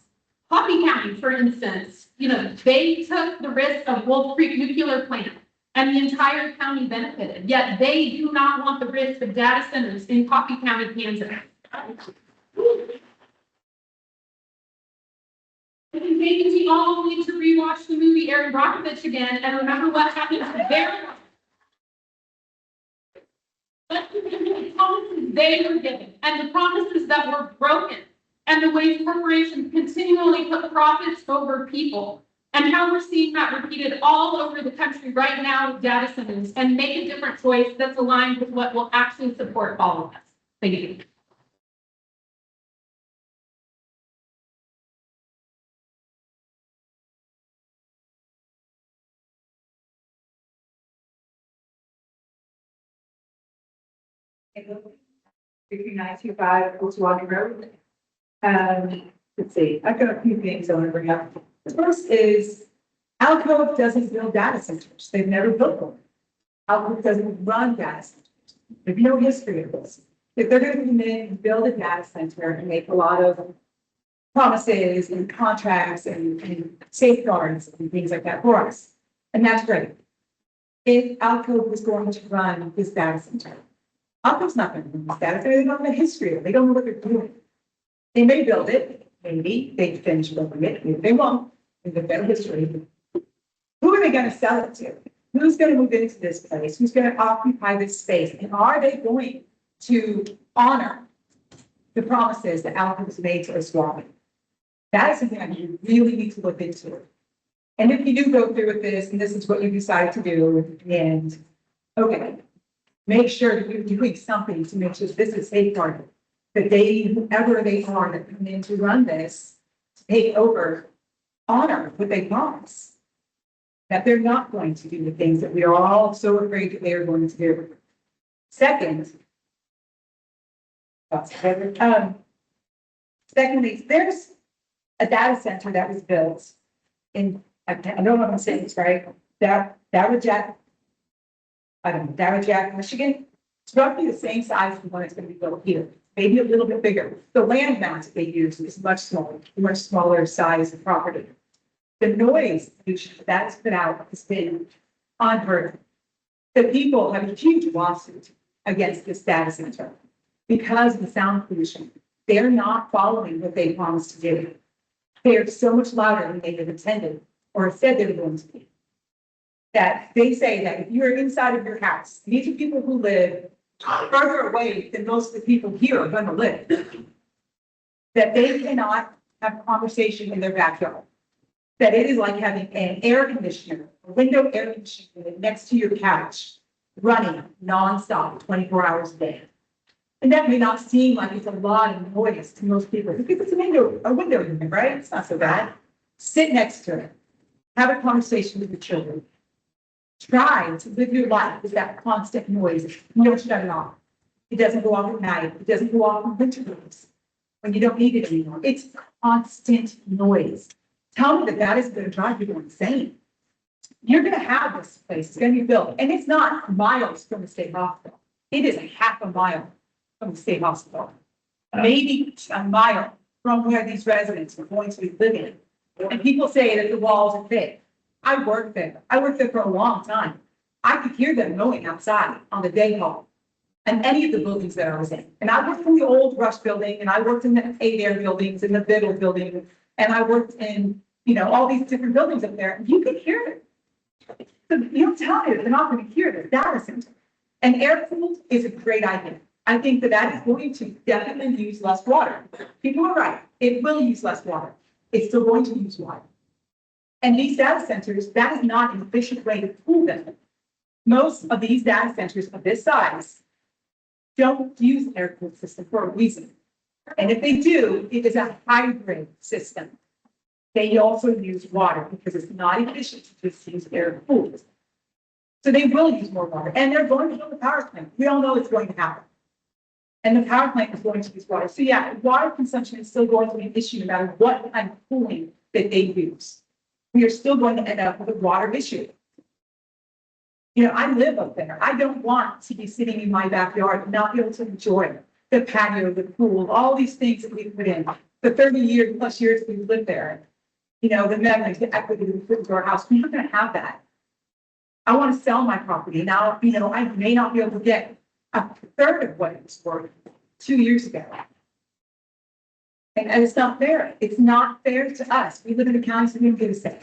Coffee County, for instance, they took the risk of Wolf Creek nuclear plant and the entire county benefited, yet they do not want the risk of data centers in Coffee County, Kansas. I think maybe we all need to rewatch the movie Aaron Brockovich again and remember what happened to their the promises they were given and the promises that were broken and the ways corporations continually put profits over people and how we're seeing that repeated all over the country right now with data centers and make a different choice that's aligned with what will actually support all of us. Thank you. Between 925 Osawatomie Road. Let's see, I've got a few things I want to bring up. The first is Alcove doesn't build data centers. They've never built one. Alcove doesn't run data centers. There's no history of this. If they're going to come in and build a data center and make a lot of promises and contracts and safeguards and things like that for us, and that's great. If Alcove was going to run this data center, Alcove's not going to run this data center. They don't have a history of it. They don't know what they're doing. They may build it, maybe they finish building it, maybe they won't, in the better history. Who are they going to sell it to? Who's going to move into this place? Who's going to occupy this space? And are they going to honor the promises that Alcove has made to Osawatomie? That is something that you really need to look into. And if you do go through with this, and this is what you decide to do, and okay, make sure that you're doing something to make sure this is safeguarded. That they, whoever they are that come in to run this, to take over, honor what they promise. That they're not going to do the things that we are all so afraid that they are going to do. Second, secondly, there's a data center that was built in, I don't know if I'm saying this right, Dowagiac, Michigan. It's roughly the same size as the one that's going to be built here. maybe a little bit bigger. The land mass they use is much smaller size of property. The noise pollution that's been out has been unheard of. The people have a huge lawsuit against this data center because of the sound pollution. They're not following what they promised to do. They are so much louder than they have intended or said they were going to be. That they say that if you're inside of your house, these are people who live further away than most of the people here are going to live. That they cannot have a conversation in their backyard. That it is like having an air conditioner, a window air conditioner next to your couch, running nonstop 24 hours a day. And that may not seem like it's a lot of noise to most people, because it's a window unit, right? It's not so bad. Sit next to it. Have a conversation with the children. Try to live your life with that constant noise. You don't shut it off. It doesn't go off at night. It doesn't go off on winter days when you don't need it anymore. It's constant noise. Tell me that is going to drive people insane. You're going to have this place. It's going to be built. And it's not miles from the state hospital. It is a half a mile from the state hospital. Maybe a mile from where these residents are going to be living. And people say that the walls are thick. I worked there. I worked there for a long time. I could hear them mowing outside on the day hall and any of the buildings that I was in. And I worked in the old Rush building, and I worked in the 8 Air buildings, and the Biddle building, and I worked in, all these different buildings up there. And you could hear it. So you don't tell me that they're not going to hear this data center. And air cooled is a great idea. I think that is going to definitely use less water. People are right. It will use less water. It's still going to use water. And these data centers, that is not an efficient way to cool them. Most of these data centers of this size don't use an air cooled system for a reason. And if they do, it is a hybrid system. They also use water because it's not efficient to just use air cooled. So they will use more water, and they're going to build a power plant. We all know it's going to happen. And the power plant is going to use water. So yeah, water consumption is still going to be an issue no matter what kind of cooling that they use. We are still going to end up with a water issue. I live up there. I don't want to be sitting in my backyard and not be able to enjoy the patio, the pool, all these things that we put in. The 30 plus years we've lived there. The memories, the equity we put into our house. We're not going to have that. I want to sell my property. Now, I may not be able to get a third of what it was worth 2 years ago. And it's not fair. It's not fair to us. We live in a county, so we don't get a say.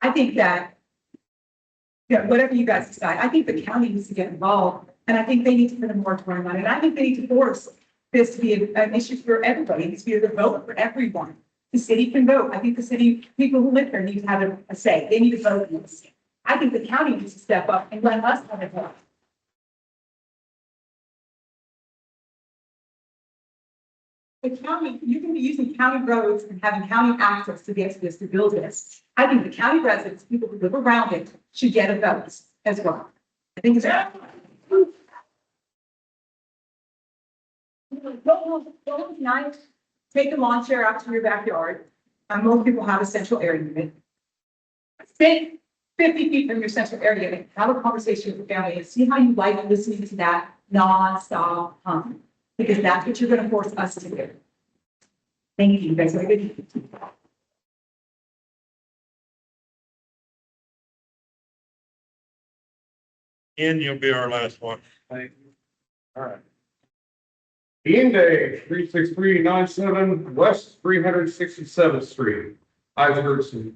I think that, whatever you guys decide, I think the county needs to get involved, and I think they need to put a moratorium on it. And I think they need to force this to be an issue for everybody. It needs to be a vote for everyone. The city can vote. I think the city people who live there need to have a say. They need to vote on this. I think the county needs to step up and let us have a vote. The county, you can be using county roads and having county access to get to this, to build this. I think the county residents, people who live around it, should get a vote as well. I think it's. Go night, take a lawn chair out to your backyard. Most people have a central air unit. Sit 50 feet from your central air unit, have a conversation with your family, and see how you like listening to that non-stop hum. Because that's what you're going to force us to do. Thank you. You guys have a good evening. Ian, you'll be our last one. Thank you. All right. Day 36397 West 367th Street. I've heard some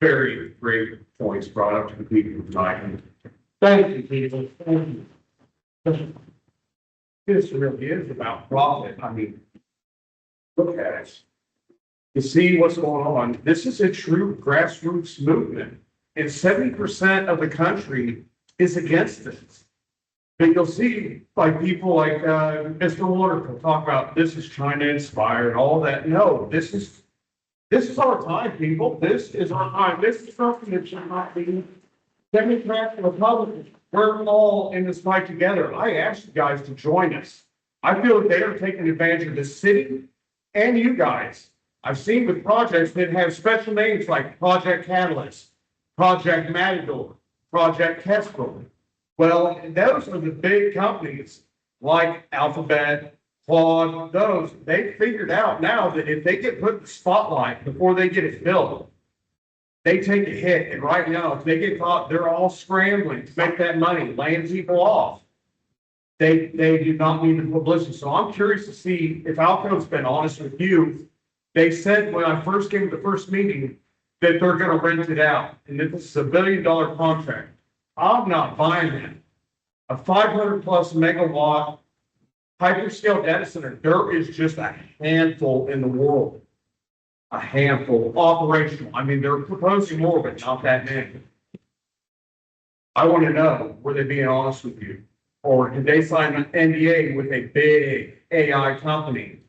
very great points brought up to the people tonight. Thank you, people. Thank you. This really is about profit. I mean, look at it. You see what's going on. This is a true grassroots movement, and 70% of the country is against this. But you'll see, like people like Mr. Wonderful talk about this is China inspired, all that. No, this is our time, people. This is our time. This is something that should not be Democrats and Republicans. We're all in this fight together. I asked you guys to join us. I feel that they are taking advantage of the city and you guys. I've seen with projects that have special names like Project Catalyst, Project Matador, Project Kestrel. Well, those are the big companies like Alphabet, Claude, those, they figured out now that if they get put in the spotlight before they get it filled, they take a hit. And right now, if they get caught, they're all scrambling to make that money, laying people off. They do not need the publicity. So I'm curious to see if Alco's been honest with you. They said when I first came to the first meeting that they're gonna rent it out and that this is $1 billion contract. I'm not buying that. A 500+ megawatt hyperscale data center, there is just a handful in the world. A handful operational. I mean, they're proposing more, but not that many. I want to know, were they being honest with you? Or did they sign an NDA with a big AI company?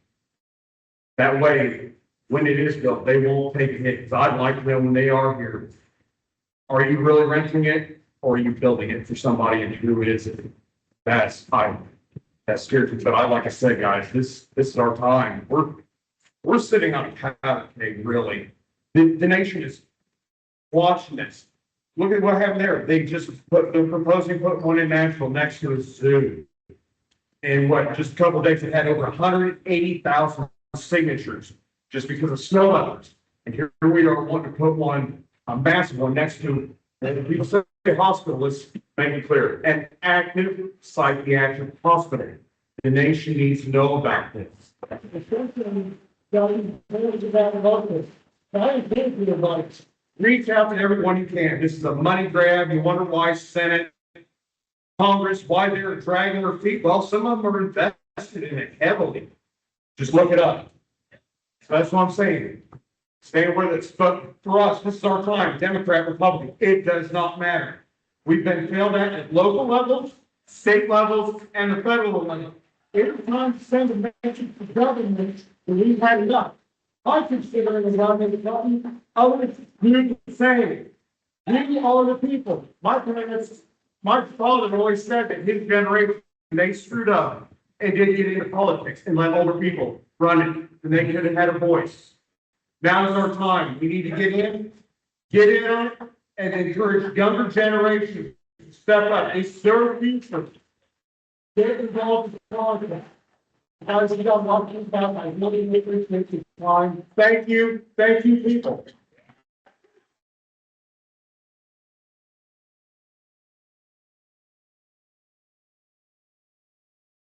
That way, when it is built, they won't take a hit. Because I'd like to know when they are here. Are you really renting it or are you building it for somebody and who is it? That's scary. But like I said, guys, this is our time. We're sitting on a powder keg, really. The nation is watching this. Look at what happened there. They're proposing put one in Nashville next to a zoo. And just a couple of days, it had over 180,000 signatures just because of snow levels. And here we are wanting to put one, a massive one next to, and people say hospital, let's make it clear, an active psychiatric hospital. The nation needs to know about this. Reach out to everyone you can. This is a money grab. You wonder why Senate, Congress, why they're dragging their feet. Well, some of them are invested in it heavily. Just look it up. So that's what I'm saying. Stay with us. But for us, this is our time. Democrat, Republican, it does not matter. We've been failed at local levels, state levels, and the federal level. Every time you send a message to government, we've had enough. I consider it a government problem. Others do the same. We are the people. My father always said that his generation, they screwed up and didn't get into politics and let older people run it, and they could have had a voice. Now is our time. We need to get in on it, and encourage younger generations to step up. It's their future. Get involved in politics. Guys, you got one thing about I really appreciate your time. Thank you, people.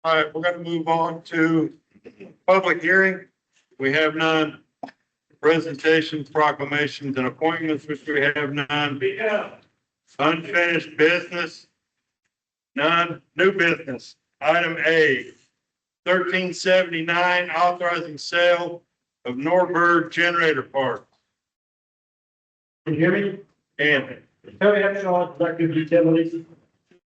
All right, we're gonna move on to public hearing. We have none. Presentations, proclamations, and appointments, which we have none. Unfinished business, none. New business. Item A, 1379, authorizing sale of Nordberg Generator Park. Can you hear me? And Terry Upshaw, Director of Utilities.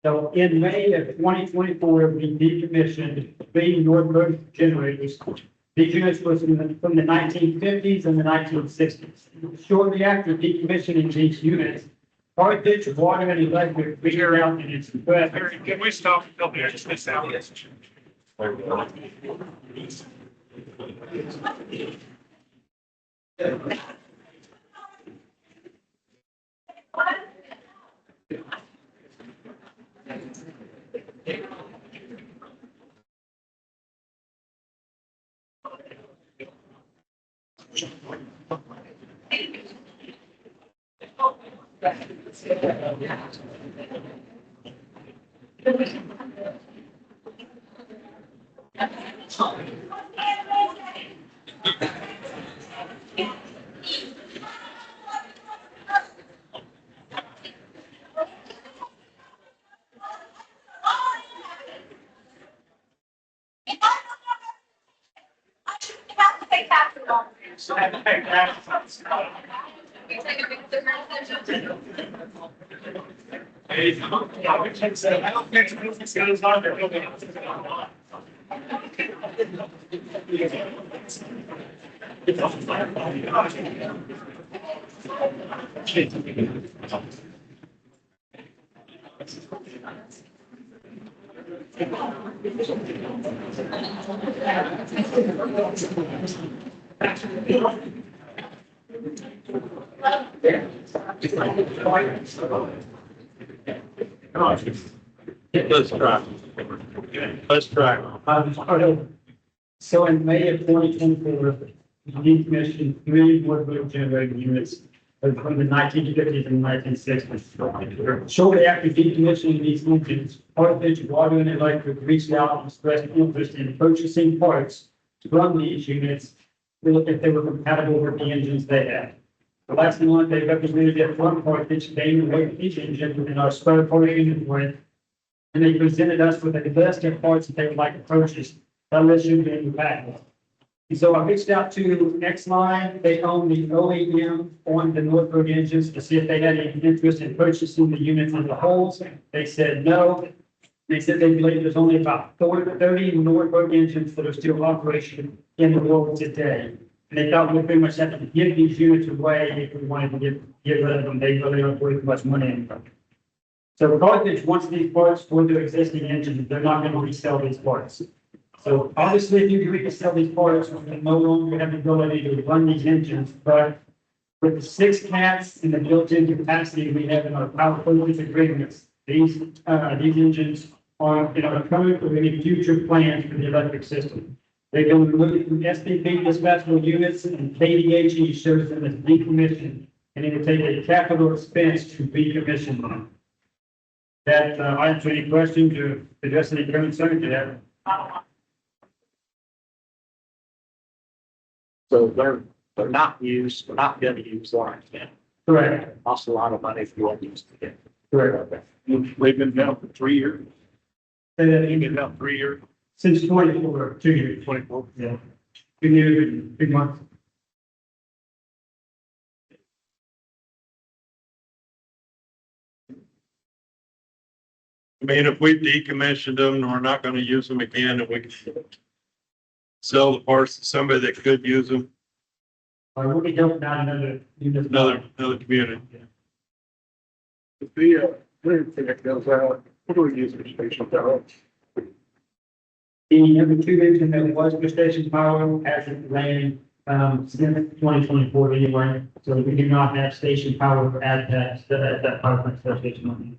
So in May of 2024, we decommissioned three Nordberg generators. These units was from the 1950s and the 1960s. Shortly after decommissioning these units, Carthage Water and Electric figured out in its request. Can we stop and help you just this out? let's try. Let's try. So in May of 2024, we decommissioned 3 Nordberg generating units from the 1950s and 1960s. Shortly after decommissioning these engines, Portage Water and Electric reached out and expressed interest in purchasing parts to run these units if they were compatible with the engines they had. The last month, they recommended that one Portage gain the weight of each engine in our spare part inventory, and they presented us with a list of parts that they would like to purchase. That list should be in the packet. And so I reached out to X-Line, they own the OEM on the Nordberg engines, to see if they had any interest in purchasing the units as a whole. They said no. They said they believe there's only about 30 Nordberg engines that are still operational in the world today. And they thought we pretty much have to give these units away if we wanted to get rid of them. They really don't put much money in them. So Carthage wants these parts for their existing engines. They're not going to resell these parts. So obviously, if you agree to sell these parts, we can no longer have the ability to run these engines. But with the 6 cats and the built-in capacity we have in our power purchase agreements, these engines are in our current or any future plans for the electric system. They're going to look at the SPP dispatchable units, and KDHE shows them as decommissioned, and it will take a capital expense to decommission them. That I answer any questions or address any concerns you have. So they're not used, we're not going to use Lawrence again. Correct. Cost a lot of money if you want to use it again. Correct. They've been down for 3 years. Say that They've again. been down 3 years. Since 24, 2 years. 24. Yeah. 2 years and 3 months. I mean, if we decommissioned them and we're not gonna use them again, and we can sell the parts to somebody that could use them, I will be helping out another unit. another community. If the internet goes out, what do we use for station power? The number 2 engine that was for station power hasn't ran since 2024 anyway, so we do not have station power at that power plant station.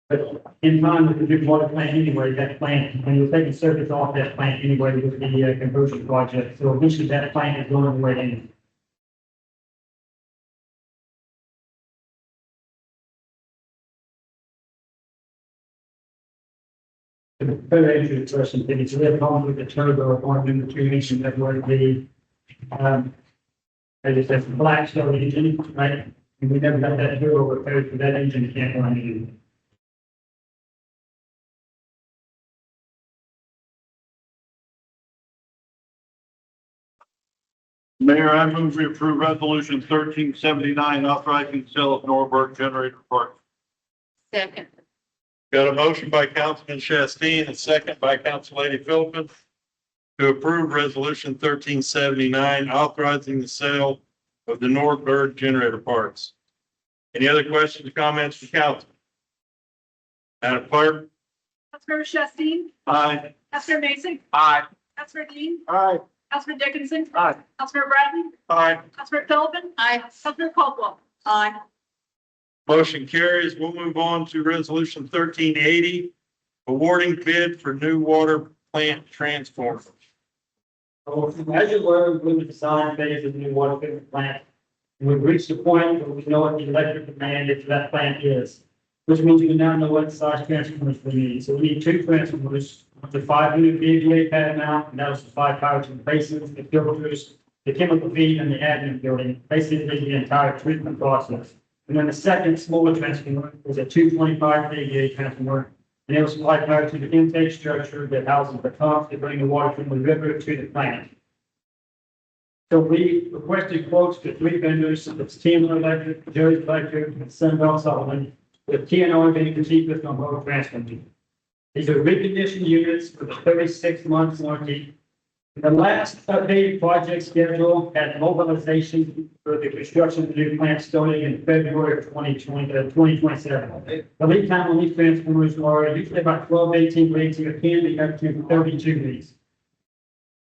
But in time with the big water plant anyway, that plant, and we're taking service off that plant anyway with the conversion project, so eventually that plant is going away in. Better answer your question, it's a little problem with the turbo on in the 2 engine that would be, I just said black stone engine, right? And we never got that turbo repaired for that engine, can't run anymore. Mayor, I move we approve resolution 1379, authorizing the sale of Nordberg generator parts. Second. Got a motion by Councilman Shasteen, a second by Councillady Philippin to approve resolution 1379, authorizing the sale of the Nordberg generator parts. Any other questions, comments from council? Madam Clerk? Councilmember Shasteen, Aye. Councilmember Mason, Aye. Councilmember Dean, Aye. Councilmember Dickinson, Aye. Councilmember Bradley, Aye. Councilmember Philippin. Aye. Councilmember Caldwell. Aye. Motion carries. We'll move on to resolution 1380, awarding bid for new water plant transformers. So as you learn, we're in the design phase of the new water treatment plant. And we've reached the point where we know what the electric demand for that plant is, which means we now know what size transformers we need. So we need 2 transformers, the 500 kVA pad mount, and that was the 5 power to the basins, the filters, the chemical feed, and the admin building, basically the entire treatment process. And then the second smaller transformer was a 225 kVA transformer, and it was supplied power to the intake structure that houses the pumps that bring the water from the river to the plant. So we requested quotes to 3 vendors, it's TNO Electric, Joe's Electric, and Sunbelt Sullivan, with TNO being the cheapest on both transformers. These are reconditioned units with a 36-month warranty. The last updated project schedule had mobilization for the construction of the new plant starting in February of 2027. The lead time on these transformers are usually about 12 to 18 weeks, and it can be up to 32 weeks.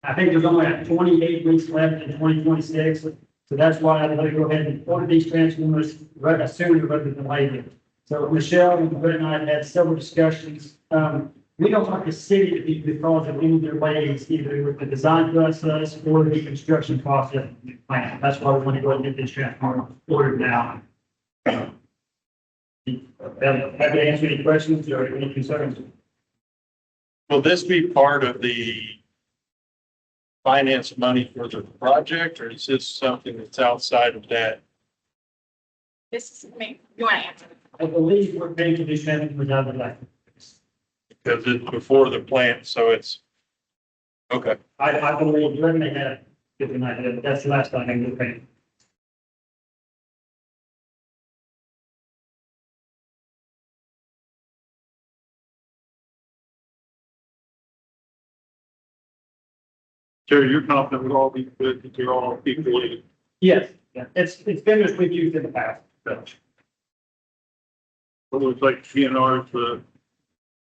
I think there's only 28 weeks left in 2026, so that's why I'd like to go ahead and order these transformers sooner rather than later. So Michelle and Brett and I had several discussions we don't want the city to be because of any delays, either with the design process or the construction process of the plant. That's why we want to go ahead and get this transformer ordered now. Have to answer any questions or any concerns? Will this be part of the finance money for the project, or is this something that's outside of that? This is me. You want to answer? I believe we're paying for these transformers out of that. Because it's before the plant, so it's, okay. I believe you're gonna have, that's the last time I can pay. Jerry, you're confident with all these bids, that they're all equally? Yes, yeah, it's vendors we've used in the past, so. It looks like CNR for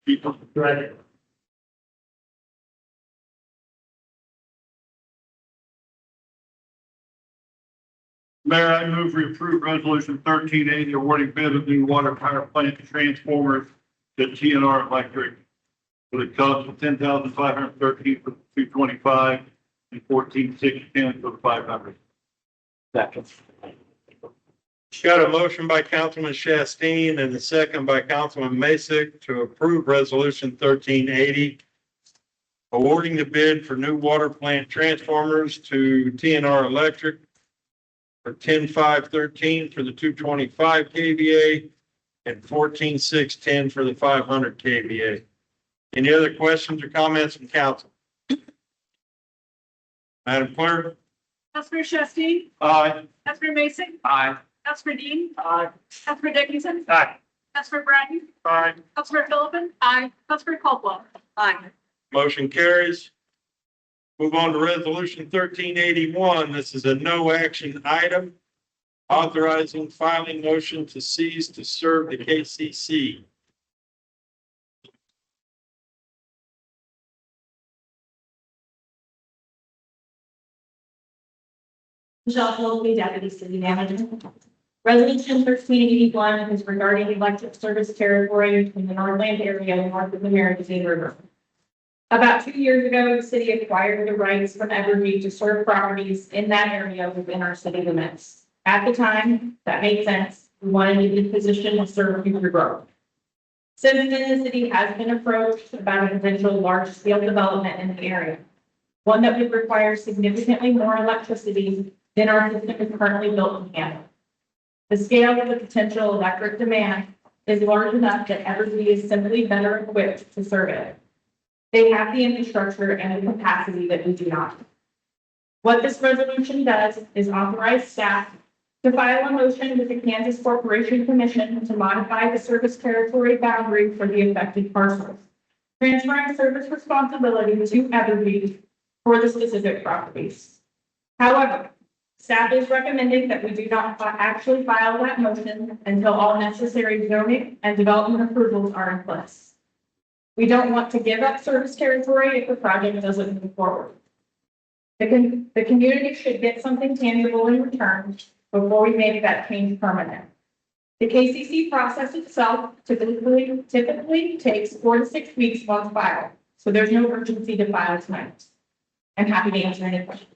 people. Right. Mayor, I move we approve resolution 1380 awarding bid of new water power plant transformers to TNR Electric with a cost of $10,513 for 225 and $14,610 for the 500. Second. Got a motion by Councilman Shasteen and a second by Councilman Masick to approve resolution 1380 awarding the bid for new water plant transformers to TNR Electric for 10,513 for the 225 kVA and 14,610 for the 500 kVA. Any other questions or comments from council? Madam Clerk? Councilor Shasteen? Aye. Councilor Mason? Aye. Councilor Dean? Aye. Councilor Dickinson? Aye. Councilor Bratton? Aye. Councilor Philippin? Aye. Councilor Caldwell? Aye. Motion carries. Move on to resolution 1381. This is a no action item. Authorizing filing motion to cease to serve the KCC. Michelle Phillips, Deputy City Manager. Resolution 1381 is regarding electric service territory in the Nordland area north of the Merenstein River. About 2 years ago, the city acquired the rights from Evergy to serve properties in that area within our city limits. At the time, that made sense. We wanted to be positioned to serve future growth. Since then, the city has been approached about a potential large-scale development in the area, one that would require significantly more electricity than our system is currently built to handle. The scale of the potential electric demand is large enough that Evergy is simply better equipped to serve it. They have the infrastructure and the capacity that we do not. What this resolution does is authorize staff to file a motion with the Kansas Corporation Commission to modify the service territory boundary for the affected parcels, transferring service responsibility to Evergy for the specific properties. However, staff is recommending that we do not actually file that motion until all necessary zoning and development approvals are in place. We don't want to give up service territory if the project doesn't move forward. The community should get something tangible in return before we make that change permanent. The KCC process itself typically takes 4 to 6 weeks once filed, so there's no urgency to file tonight. I'm happy to answer any questions.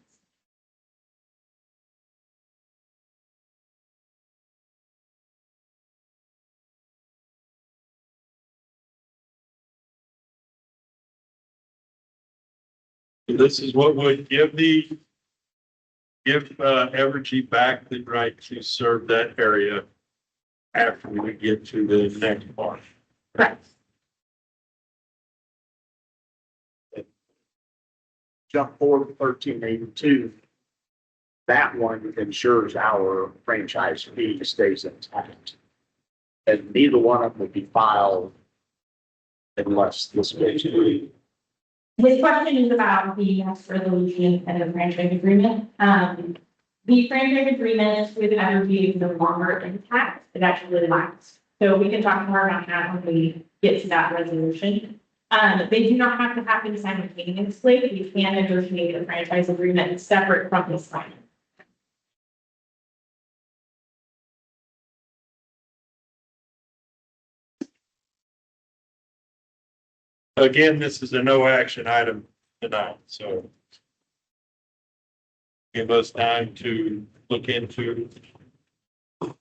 This is what would give Evergy back the right to serve that area after we get to the next part. Correct. Jump forward to 1382. That one ensures our franchise fee stays intact. And neither one of them would be filed unless this goes through. His question is about the resolution and the franchise agreement. The franchise agreement with Evergy is no longer intact. It actually lapsed. So we can talk more about that when we get to that resolution. They do not have to happen simultaneously. We can negotiate a franchise agreement separate from this signing. Again, this is a no action item tonight, so give us time to look into. Is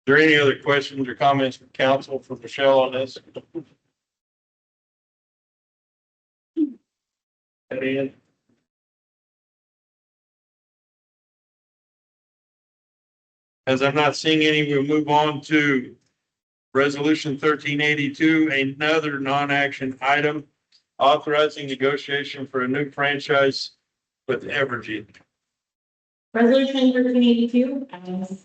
there any other questions or comments from council for Michelle on this? Ian? As I'm not seeing any, we'll move on to Resolution 1382, another non-action item, authorizing negotiation for a new franchise with Evergy. Resolution 1382, as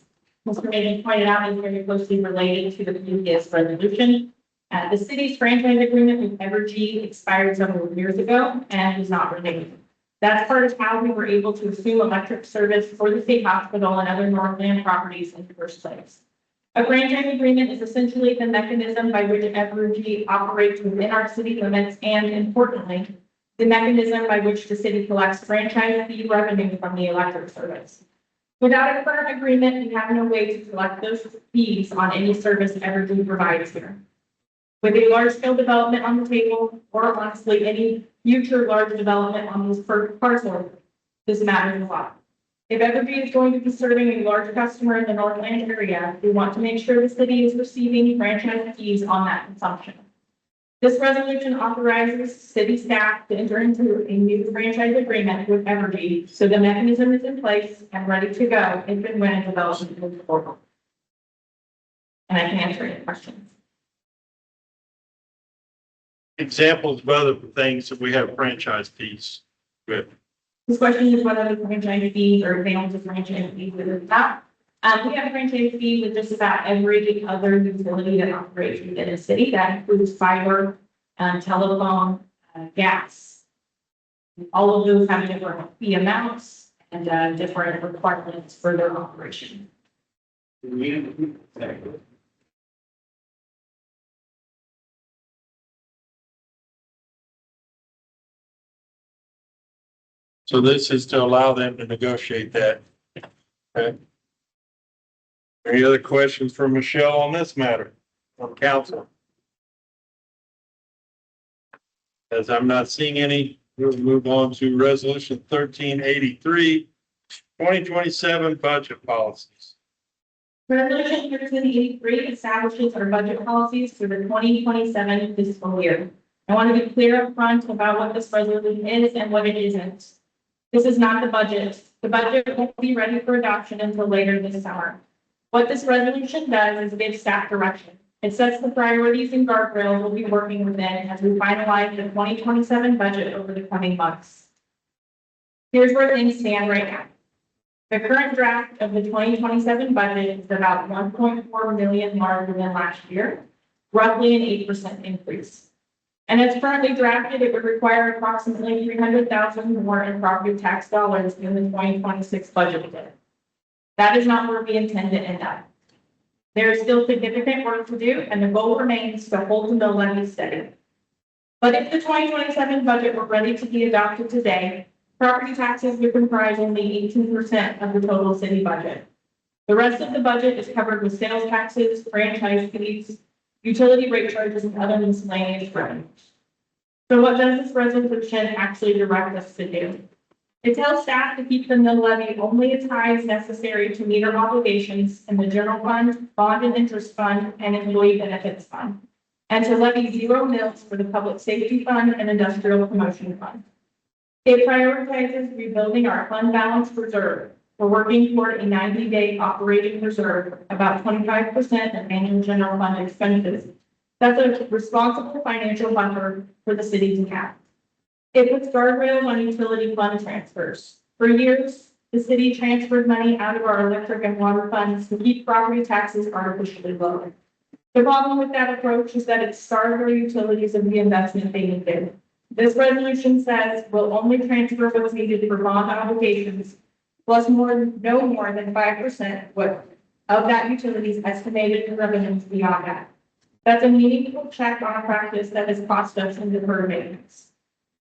Mr. Megan pointed out, is very closely related to the previous resolution. The city's franchise agreement with Evergy expired several years ago and was not renewed. That's part of how we were able to assume electric service for the state hospital and other Northland properties in the first place. A franchise agreement is essentially the mechanism by which Evergy operates within our city limits and, importantly, the mechanism by which the city collects franchise fee revenue from the electric service. Without a current agreement, we have no way to collect those fees on any service Evergy provides here. With a large-scale development on the table, or honestly, any future large development on this parcel, this matters a lot. If Evergy is going to be serving a large customer in the Northland area, we want to make sure the city is receiving franchise fees on that consumption. This resolution authorizes city staff to enter into a new franchise agreement with Evergy, so the mechanism is in place and ready to go if and when a development moves forward. And I can answer any questions. Examples of other things that we have franchise fees with. This question is whether the franchise fees or examples of franchise fees with that. We have a franchise fee with just about every other utility that operates within a city. That includes fiber, telephone, gas. All of those have different fee amounts and different requirements for their operation. So this is to allow them to negotiate that. Okay. Any other questions for Michelle on this matter from council? As I'm not seeing any, we'll move on to Resolution 1383, 2027 budget policies. Resolution 1383 establishes our budget policies for the 2027 fiscal year. I want to be clear up front about what this resolution is and what it isn't. This is not the budget. The budget won't be ready for adoption until later this summer. What this resolution does is give staff direction. It sets the priorities and guardrails we'll be working within as we finalize the 2027 budget over the coming months. Here's where things stand right now. The current draft of the 2027 budget is about 1.4 million larger than last year, roughly an 8% increase. And as currently drafted, it would require approximately 300,000 more in property tax dollars in the 2026 budget. That is not where we intend to end up. There is still significant work to do, and the goal remains to hold the mill levy steady. But if the 2027 budget were ready to be adopted today, property taxes would comprise only 18% of the total city budget. The rest of the budget is covered with sales taxes, franchise fees, utility rate charges, and other miscellaneous revenues. So what does this resolution actually direct us to do? It tells staff to keep the mill levy only as high as necessary to meet our obligations in the general fund, bond and interest fund, and employee benefits fund, and to levy 0 mills for the public safety fund and industrial promotion fund. It prioritizes rebuilding our fund balance reserve. We're working toward a 90-day operating reserve, about 25% of annual general fund expenses. That's a responsible financial buffer for the city to have. It puts guardrails on utility fund transfers. For years, the city transferred money out of our electric and water funds to keep property taxes artificially low. The problem with that approach is that it starved our utilities of the investment they needed. This resolution says we'll only transfer what's needed for bond obligations, plus no more than 5% of that utility's estimated revenues beyond that. That's a meaningful check on a practice that has cost us in deferred maintenance.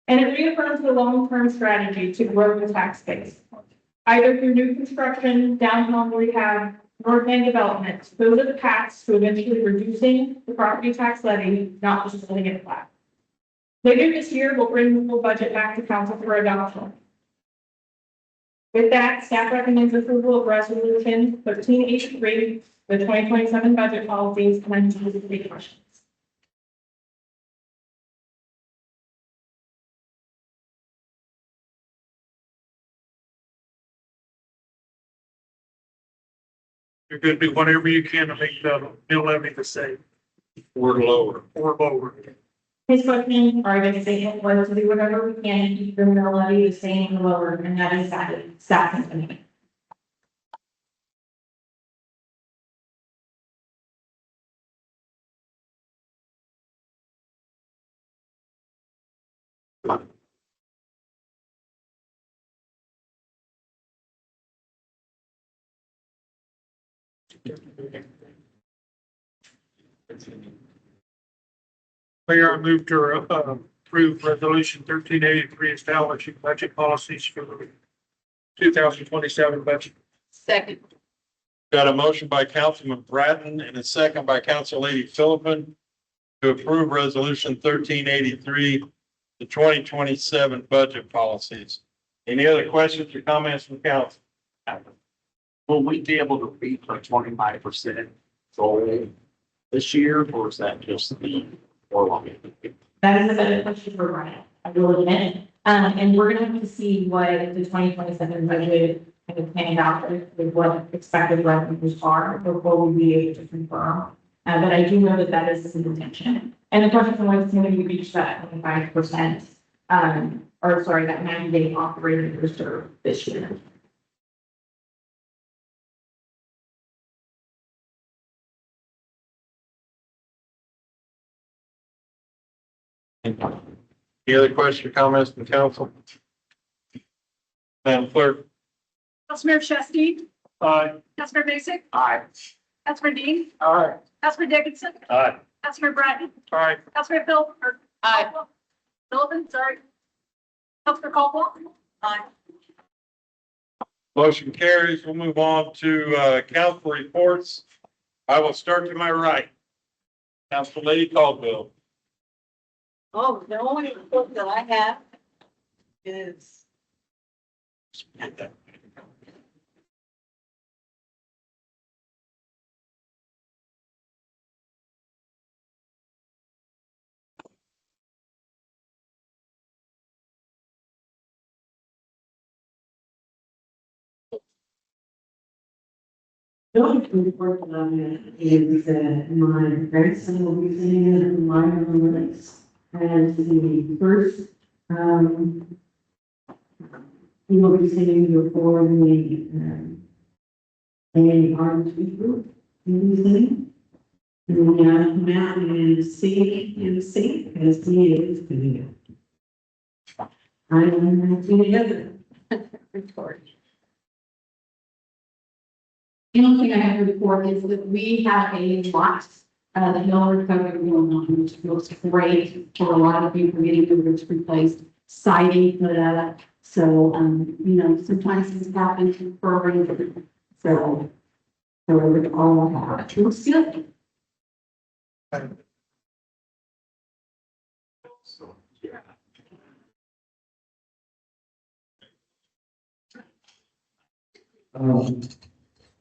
And it reaffirms the long-term strategy to grow the tax base. either through new construction, downtown rehab, Nordberg development. Those are the paths to eventually reducing the property tax levy, not just letting it flat. Later this year, we'll bring the full budget back to council for adoption. With that, staff recommends approval of resolution 1383, the 2027 budget policies, and I'm going to take questions. You're gonna do whatever you can to make the mill levy the same. Or lower. Or lower. His question, or I guess statement was to do whatever we can to keep the mill levy the same or lower, and that is staff committee. Mayor, I move to approve resolution 1383 establishing budget policies for the 2027 budget. Second. Got a motion by Councilman Bratton and a second by Council Lady Philippin to approve resolution 1383, the 2027 budget policies. Any other questions or comments from council? Will we be able to reach our 25% goal this year, or is that just the, or long? That is a better question for Brian, I will admit. And we're gonna have to see what the 2027 budget kind of panned out with what expected revenues are before we be able to confirm. But I do know that that is the intention. And the question was, can we reach that 25%, or sorry, that 90-day operating reserve this year? Any other questions or comments from council? Madam Clerk? Councilmember Shesty, Aye. Councilmember Basic, Aye. Councilmember Dean, Aye. Councilmember Dickinson, Aye. Councilmember Bratton, Aye. Councilmember Phil, or. Aye. Philippin, sorry. Councilmember Caldwell. Aye. Motion carries. We'll move on to council reports. I will start to my right. Council Lady Caldwell. Oh, the only report that I have is. The only report that I have is that my grandson will be sitting in my release as the first, he will be sitting before the, armed people, he will be sitting. And we have come out and see as he is doing it. I am together. Report. The only thing I have to report is that we have a lot, the hill recovery going on, which looks great for a lot of people getting the roofs replaced, siding put up. So, sometimes things happen for a reason. So it all happens. It looks good.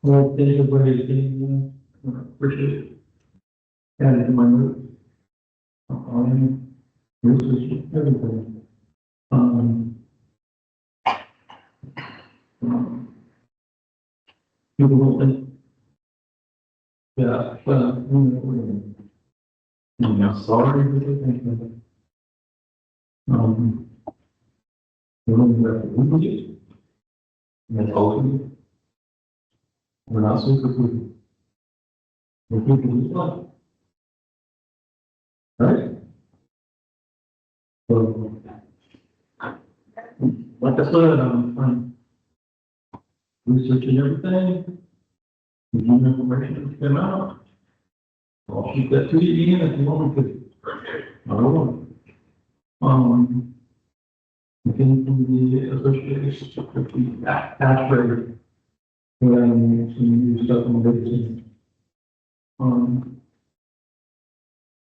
Well, thank you for everything, appreciate it. And in my notes, this is everything. People don't think. Yeah, I'm sorry for the thing. That's all. We're not super good. We're people as well. Right? So, like I said, I'm researching everything. The new information that's come out. I'll shoot that to you again if you want me to. I don't want. Again, from the association with the tax rate. When some new stuff in the business.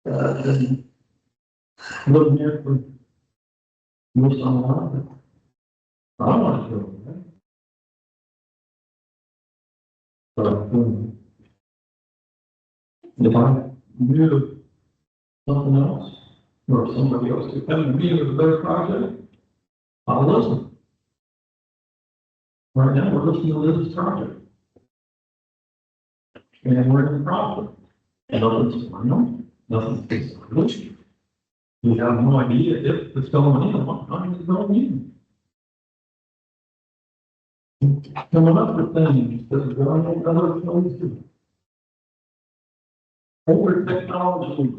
Then looking at for most on the line. I want to go, right? But, if I knew something else, or somebody else could come to me with a better project, I'll listen. Right now, we're listening to this project. And we're in the problem. And nothing's final, nothing's solution. We have no idea if it's going in, or what time it's going in. Coming up with things that are going in other places. Over technology.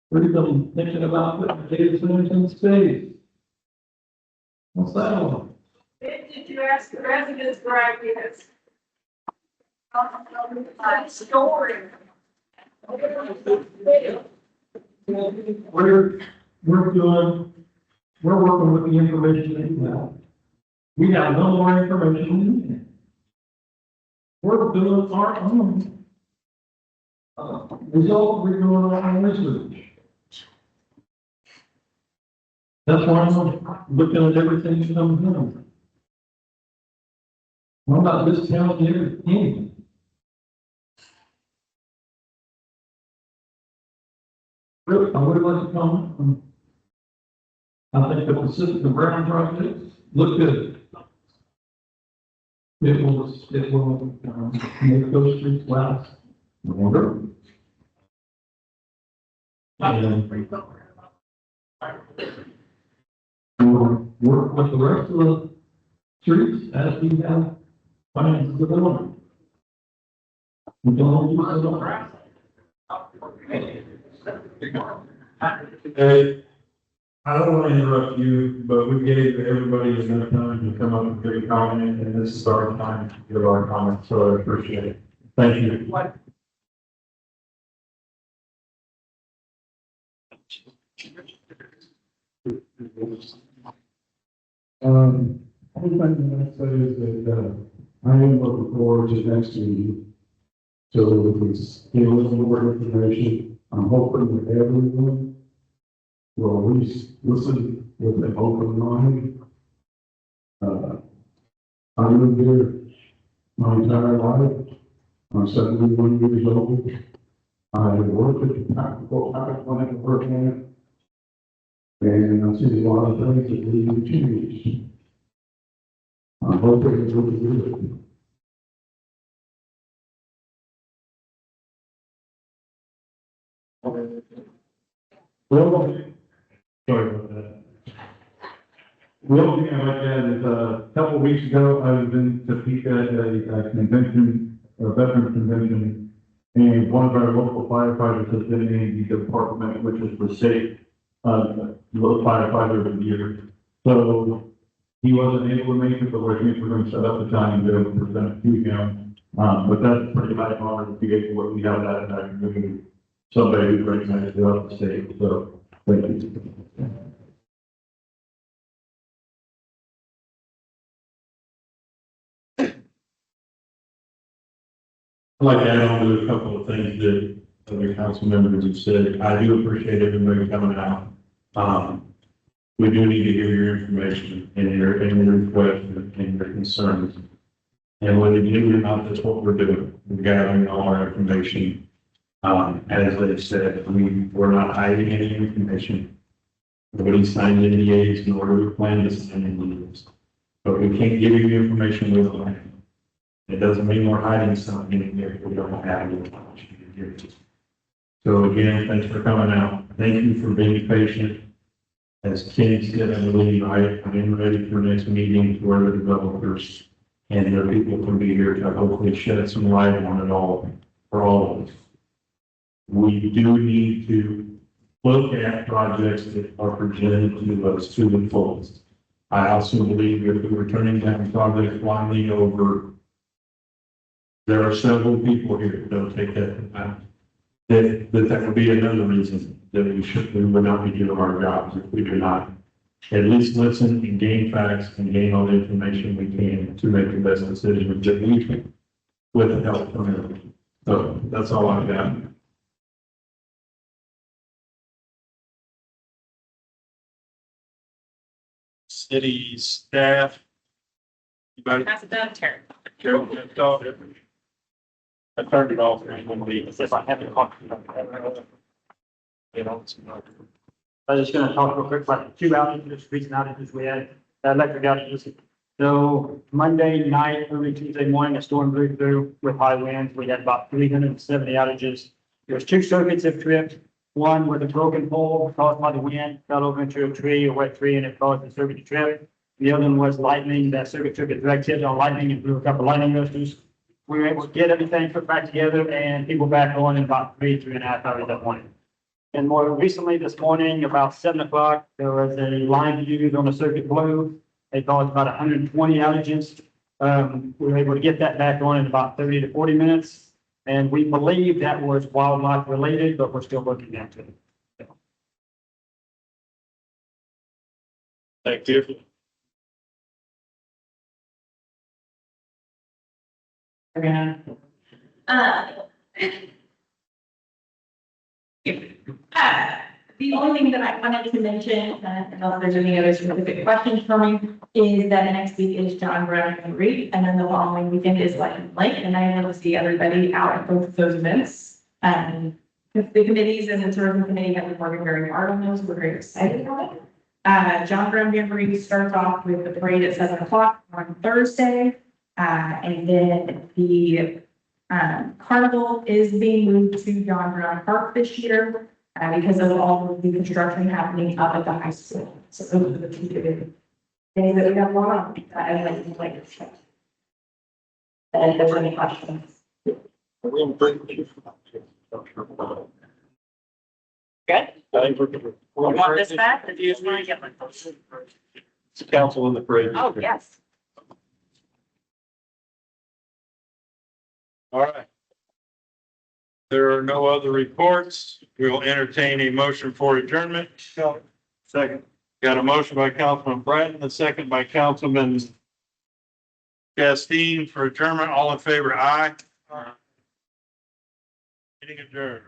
We're even thinking about putting data centers in space. What's that all? Did you ask the residents for ideas? Story. We're working with the information that we have. We have no more information than you. We're doing our own. Result, we're doing our own research. That's why I'm looking at everything that comes in. I'm not discounting anything. Really, I would like to comment. I think the Pacific and Brown projects look good. It will make those streets last longer. And we'll work with the rest of the streets as we have plans to develop. We don't use it all. Hey, I don't want to interrupt you, but we gave everybody enough time to come up and give a comment, and this is our time to give our comments, so I appreciate it. Thank you. One thing I'm going to say is that I am looking forward to next meeting. So if we get a little more information, I'm hoping that everyone will at least listen with an open mind. I've lived here my entire life. I'm 71 years old. I worked at the practical plant of work in it. And I see a lot of things that need to change. I'm hoping it will be good. Well, sorry about that. Well, thing I'd like to add is a couple of weeks ago, I was in Topeka at a convention, a veterans convention, and one of our local firefighters has been in the department, which is the state firefighter of the year. So he wasn't able to make it, but we're going to set up the time to be able to present to him. But that's pretty high honor to be able to have that in that community. Somebody who's recognized throughout the state. So thank you. I'd like to add on to a couple of things that other council members have said. I do appreciate everybody coming out. We do need to hear your information and your requests and your concerns. And whether you do or not, that's what we're doing. We're gathering all our information. As they said, we're not hiding any information. Nobody signed NDAs, nor do we plan to sign NDAs. But we can't give you the information we don't have. It doesn't mean we're hiding something if we don't have the information to give you. So again, thanks for coming out. Thank you for being patient. As Ken said, I believe I am ready for next meeting where the developers and their people can be here to hopefully shed some light on it all for all of us. We do need to look at projects that are presented to us to the fullest. I also believe if we're turning down projects blindly over, there are several people here that don't take that time. That would be another reason that we would not be doing our jobs if we do not at least listen and gain facts and gain all the information we can to make the best decision that we can with the help from everyone. So that's all I've got. City staff. Anybody? Pass it down, Terry. Carol, you talk? I turned it off. If I haven't talked about You know, I was just gonna talk real quick about the two outages, recent outages we had, electric outages. So Monday night, early Tuesday morning, a storm blew through with high winds. We had about 370 outages. There's two circuits that tripped. One with a broken pole caused by the wind, fell over into a tree, a wet tree, and it caused the circuit to trip. The other one was lightning. That circuit took a direct hit on lightning and blew a couple lightning arresters. We were able to get everything put back together and people back on in about 3.5 hours that morning. And more recently, this morning, about 7 o'clock, there was a line fuse on the circuit blew. They caused about 120 outages. We were able to get that back on in about 30 to 40 minutes. And we believe that was wildlife related, but we're still looking into it. thank you. Again. The only thing that I wanted to mention, unless there's any other specific questions for me, is that next week is John Brown and Reed, and then the following weekend is Lightning Lake, and I want to see everybody out at both of those events. The committees and the tourism committee have been working very hard on those. We're very excited about it. John Brown Jamboree starts off with the parade at 7 o'clock on Thursday. And then the carnival is being moved to John Brown Park this year because of all of the construction happening up at the high school. So those are the two big things that we have going on. I'd like to check. And if there's any questions. Good. You want this back? If you just want to get one. Council in the parade. Oh, yes. All right. There are no other reports. We will entertain a motion for adjournment. Second. Got a motion by Councilman Bratton, a second by Councilman Castine for adjournment. All in favor, aye. Meeting adjourned.